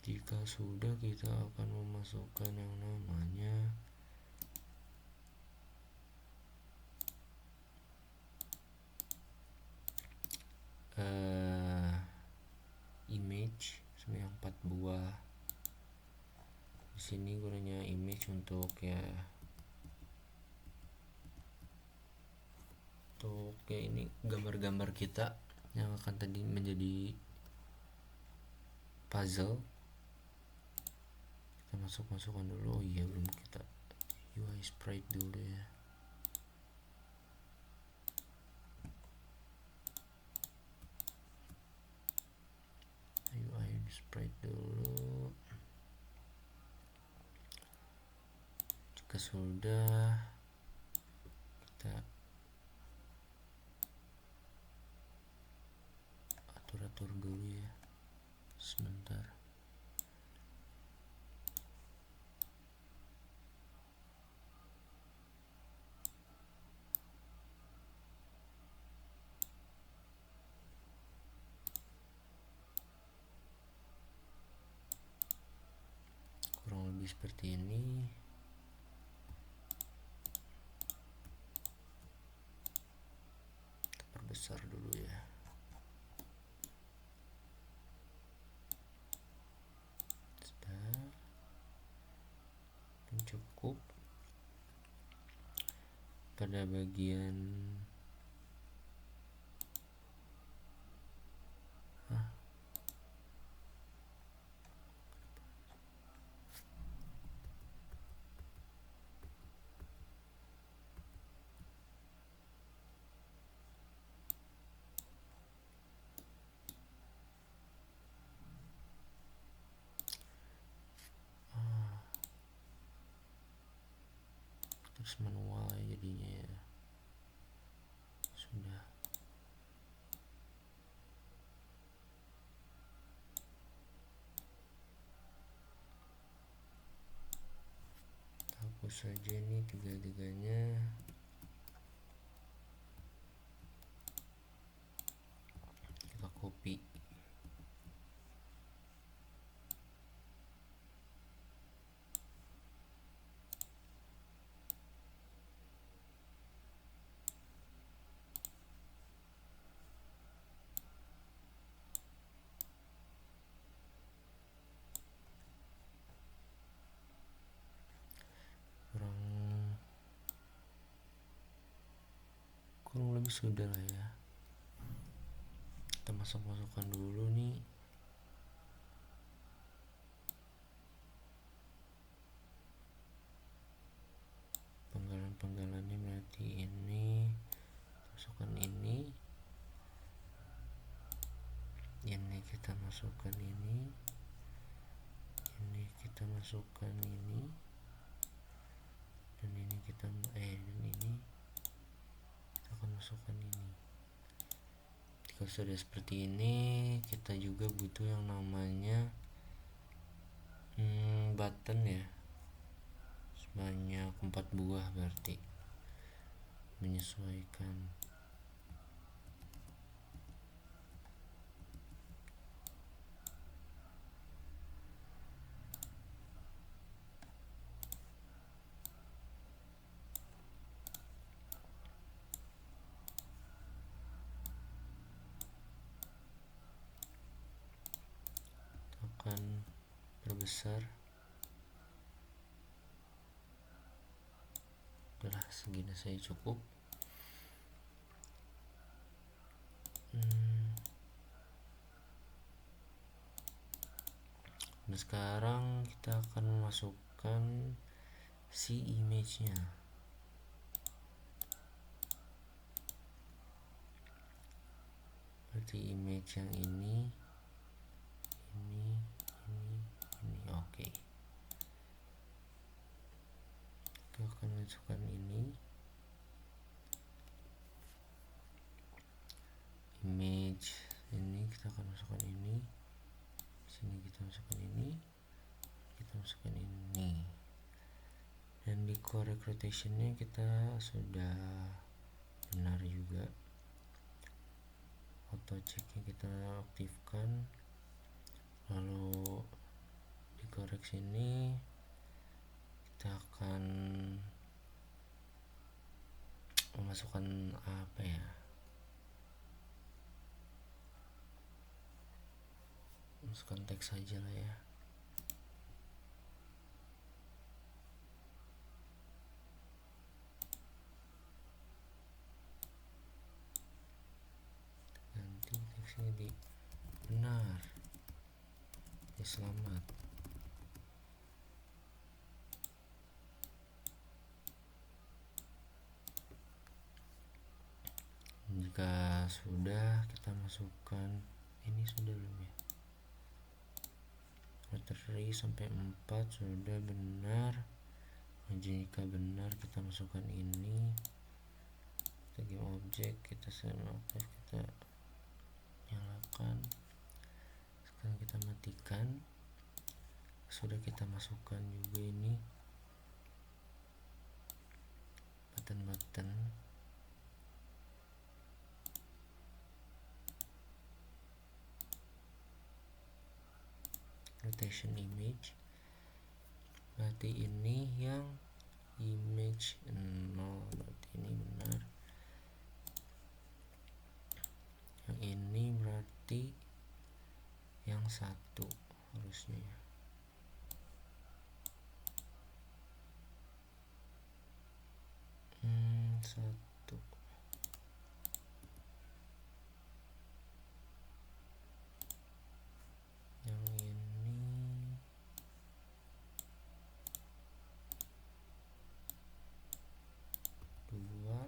Jika sudah, kita akan memasukkan yang namanya image sebanyak 4 buah. Di sini gunanya image untuk ini gambar-gambar kita yang akan tadi menjadi puzzle. Kita masukkan dulu. Belum kita UI sprite dulu ya. UI sprite dulu. Jika sudah, kita atur dulu ya sebentar. Kurang lebih seperti ini. Kita perbesar dulu ya. Cukup. Pada bagian terus manual jadinya ya. Sudah. Hapus saja nih tiga-tiganya. Kita copy. kurang lebih sudah lah ya. Kita masukkan dulu nih. Penggalan-penggalannya berarti ini, masukkan ini kita masukkan ini kita masukkan ini, dan ini kita akan masukkan ini. Jika sudah seperti ini, kita juga butuh yang namanya button ya, sebanyak 4 buah, berarti menyesuaikan. Akan perbesar. Udahlah, segini saya cukup. Nah, sekarang kita akan memasukkan si image-nya. Berarti image yang ini, oke. Kita akan masukkan ini, image ini kita akan masukkan ini, sini kita masukkan ini, kita masukkan ini, dan di correct rotationnya kita sudah benar juga. Auto checknya kita aktifkan, lalu di koreksi ini kita akan memasukkan apa ya, masukkan teks saja lah ya. Ganti teksnya di benar ya, selamat. Jika sudah, kita masukkan ini, sudah belum ya, materi sampai 4 sudah benar. Jika benar, kita masukkan ini, kita game object, kita aktif, kita nyalakan. Sekarang kita matikan. Sudah, kita masukkan juga ini button rotation image. Berarti ini yang image 0, berarti ini benar. Yang ini berarti yang 1 harusnya. Satu. Yang ini 2,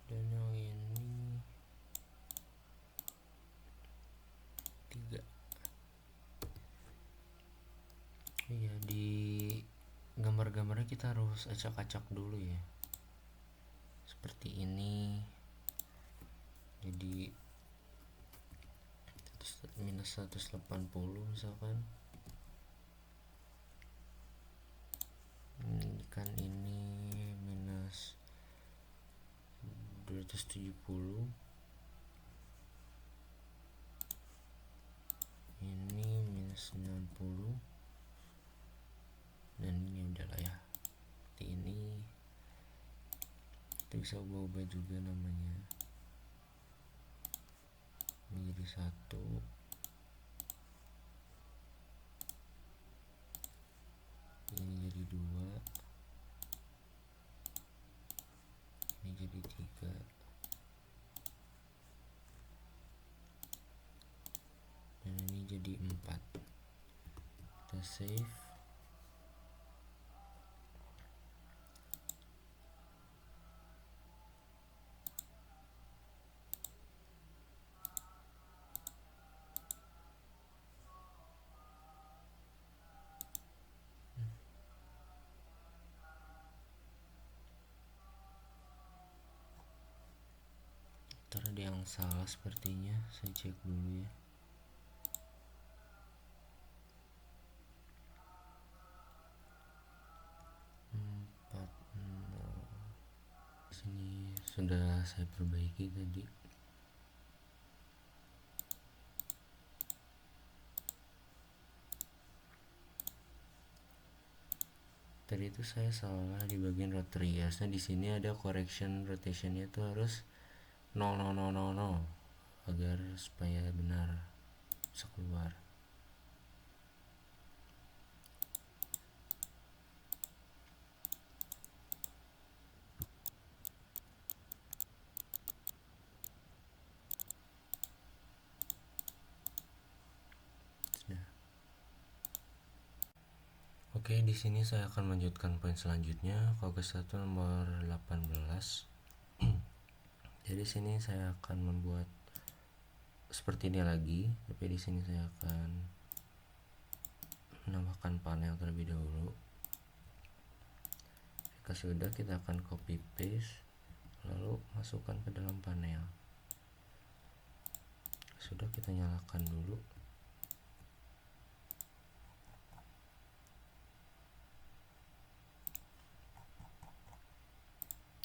dan yang ini 3. Iya, di gambar-gambarnya kita harus acak-acak dulu ya, seperti ini. Jadi minus 180 misalkan, kan ini minus 270, ini minus 90, dan ini udahlah ya. Seperti ini, kita bisa ubah-ubah juga namanya menjadi 1, ini jadi 2, jadi 4. Kita save. Ntar ada yang salah sepertinya, saya cek dulu ya. Sini sudah saya perbaiki tadi. Tadi itu saya salah di bagian rotary ya. Nah di sini ada correction rotationnya itu harus 0,0,0,0 agar supaya benar bisa keluar. Sudah. Oke, di sini saya akan melanjutkan poin selanjutnya, progres 1 nomor 18. Jadi sini saya akan membuat seperti ini lagi, tapi di sini saya akan menambahkan panel terlebih dahulu. Jika sudah, kita akan copy paste lalu masukkan ke dalam panel. Sudah, kita nyalakan dulu.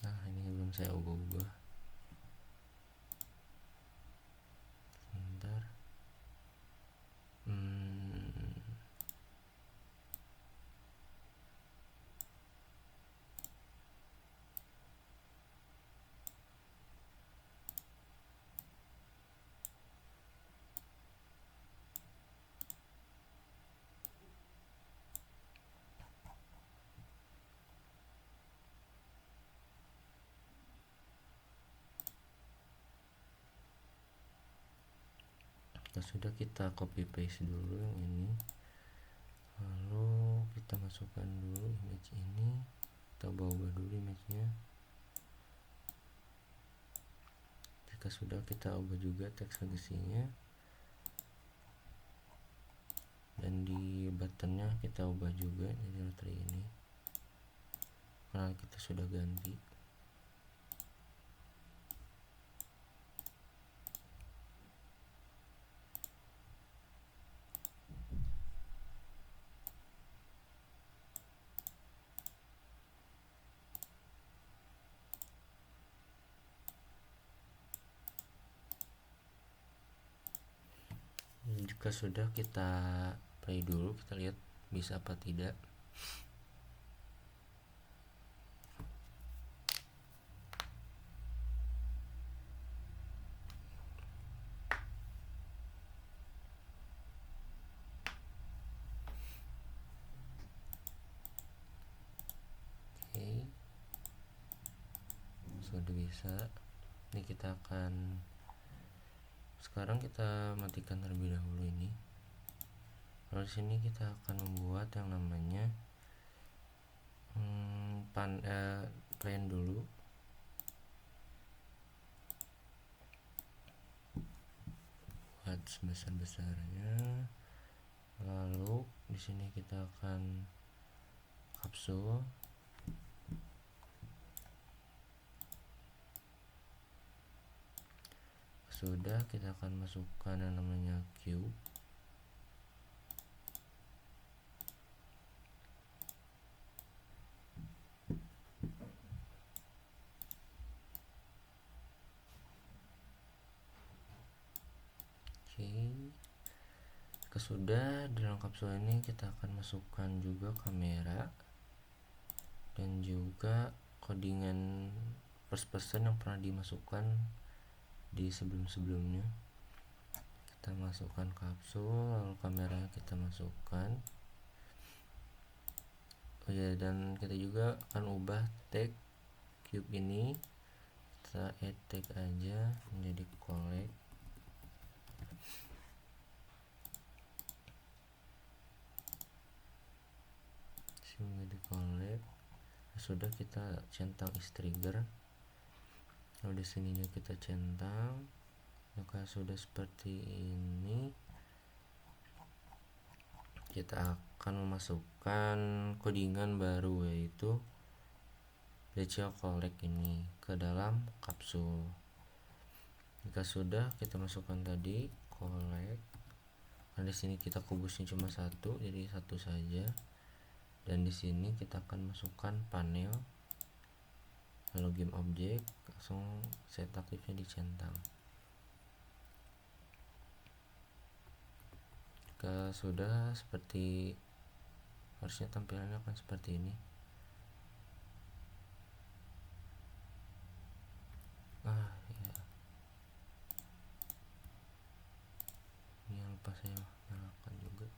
Nah, ini belum saya ubah-ubah. Sebentar. Sudah, kita copy paste dulu yang ini, lalu kita masukkan dulu image ini, kita ubah dulu image-nya. Jika sudah, kita ubah juga teks legasinya, dan di buttonnya kita ubah juga jadi rotary ini karena kita sudah ganti. Jika sudah, kita play dulu, kita lihat bisa apa tidak. Oke, sudah bisa. Ini kita akan sekarang kita matikan terlebih dahulu ini. Lalu di sini kita akan membuat yang namanya plan dulu. Buat sebesar-besarnya. Lalu di sini kita akan kapsul. Sudah, kita akan masukkan yang namanya cube. Oke, jika sudah, dalam kapsul ini kita akan masukkan juga kamera dan juga codingan first person yang pernah dimasukkan di sebelum-sebelumnya. Kita masukkan kapsul, lalu kameranya kita masukkan. Oh ya, dan kita juga akan ubah tag cube ini. Kita add tag aja menjadi collect. collect. Sudah, kita centang is trigger. Lalu di sininya kita centang. Maka sudah seperti ini. Kita akan memasukkan codingan baru, yaitu DCL collect ini ke dalam kapsul. Jika sudah, kita masukkan tadi collect. Nah, di sini kita kubusnya cuma satu, jadi satu saja. Dan di sini kita akan masukkan panel, lalu game object, langsung set aktifnya dicentang. Jika sudah, seperti harusnya tampilannya akan seperti ini. Ya, ini yang lupa saya nyalakan juga.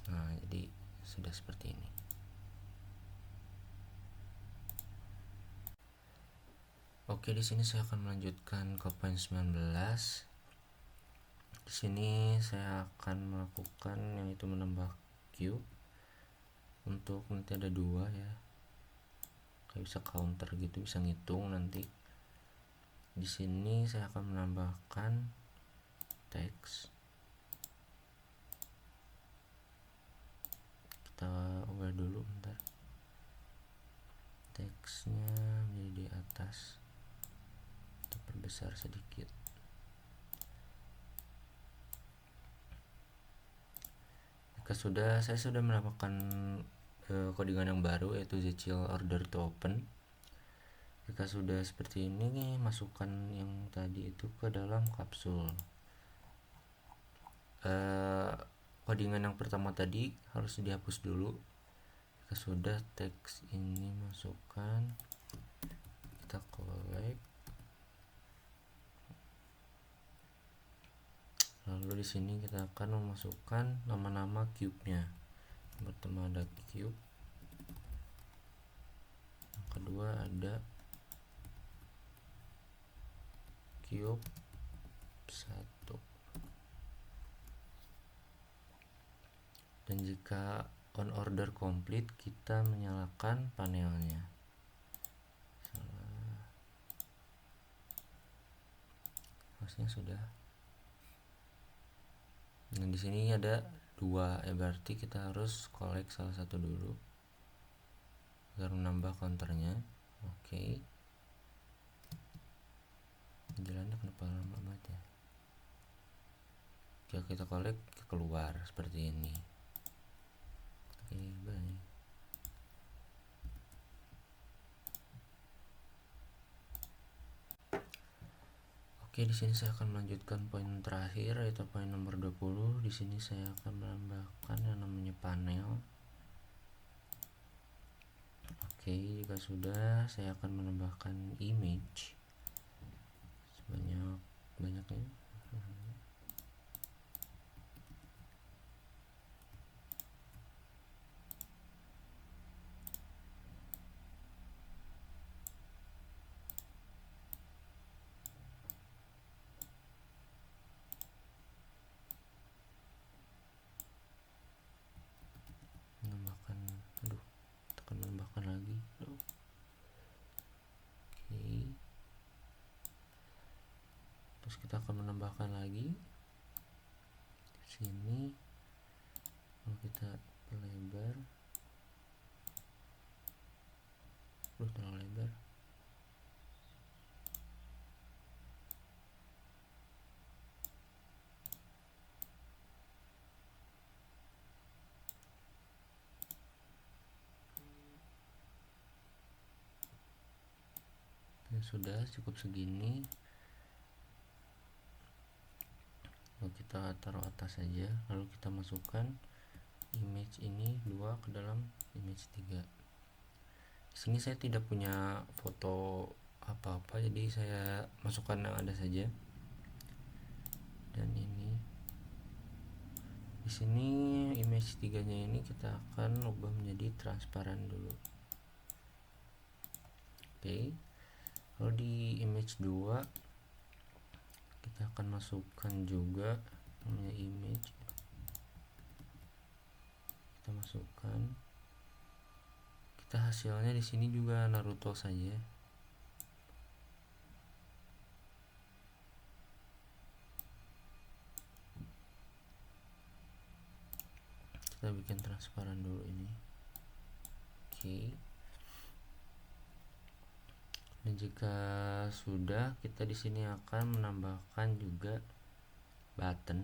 Nah, jadi sudah seperti ini. Oke, di sini saya akan melanjutkan ke poin 19. Di sini saya akan melakukan yang itu menambah cube. Untuk nanti ada 2 ya. Kayak bisa counter gitu, bisa ngitung nanti. Di sini saya akan menambahkan teks. Kita ubah dulu bentar. Teksnya menjadi di atas. Kita perbesar sedikit. Jika sudah, saya sudah menambahkan codingan yang baru, yaitu ZCL order to open. Jika sudah seperti ini, masukkan yang tadi itu ke dalam kapsul. Codingan yang pertama tadi harus dihapus dulu. Jika sudah, teks ini masukkan, kita collect. Lalu di sini kita akan memasukkan nama-nama cube-nya. Yang pertama ada cube, yang kedua ada cube 1. Dan jika on order complete, kita menyalakan panelnya. Harusnya sudah. Nah, di sini ada 2, berarti kita harus collect salah satu dulu agar menambah counternya. Oke. Jalannya kenapa lama banget ya? Jika kita collect, keluar seperti ini. Oke, bye. Oke, di sini saya akan melanjutkan poin terakhir, yaitu poin nomor 20. Di sini saya akan menambahkan yang namanya panel. Oke, jika sudah, saya akan menambahkan image sebanyak-banyaknya. Menambahkan lagi. Oke. Terus kita akan menambahkan lagi di sini. Kalau kita lebar, terlalu lebar. Ya sudah, cukup segini. Lalu kita taruh atas saja, lalu kita masukkan image ini 2 ke dalam image 3. Di sini saya tidak punya foto apa-apa, jadi saya masukkan yang ada saja. Dan ini di Di sini image 3-nya ini kita akan ubah menjadi transparan dulu. Oke. Lalu di image 2 kita akan masukkan juga namanya image. Kita masukkan. Kita hasilnya di sini juga Naruto saja. Kita bikin transparan dulu ini. Oke. Dan jika sudah, kita di sini akan menambahkan juga button.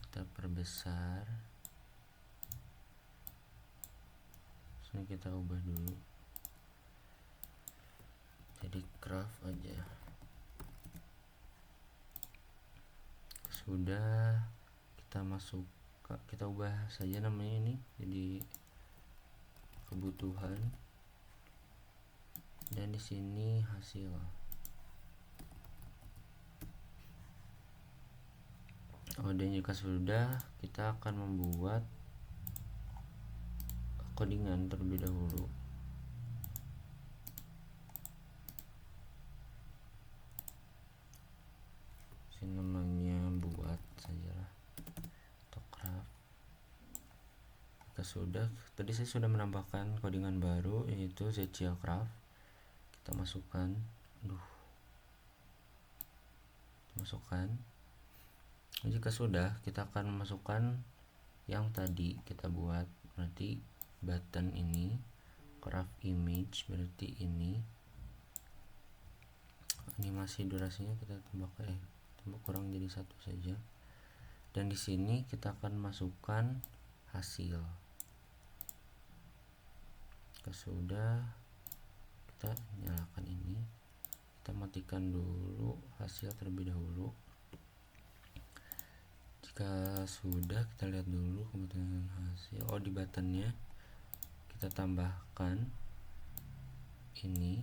Kita perbesar. Sini kita ubah dulu. Jadi craft aja. Sudah, kita ubah saja namanya ini jadi kebutuhan, dan di sini hasil. Dan jika sudah, kita akan membuat codingan terlebih dahulu. Ini namanya buat sajalah atau craft. Jika sudah, tadi saya sudah menambahkan codingan baru yaitu Zechia Craft. Kita masukkan, jika sudah, kita akan memasukkan yang tadi kita buat, berarti button ini, craft image berarti ini. Animasi durasinya kita tambah kurang jadi 1 saja. Dan di sini kita akan masukkan hasil. Jika sudah, kita nyalakan ini. Kita matikan dulu hasil terlebih dahulu. Jika sudah, kita lihat dulu kebetulan hasil. Di buttonnya kita tambahkan ini,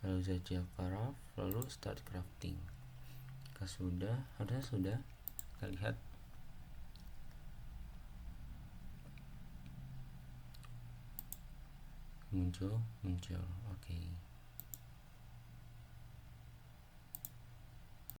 lalu Zechia Craft, lalu start crafting. Jika sudah, kita lihat muncul. Oke.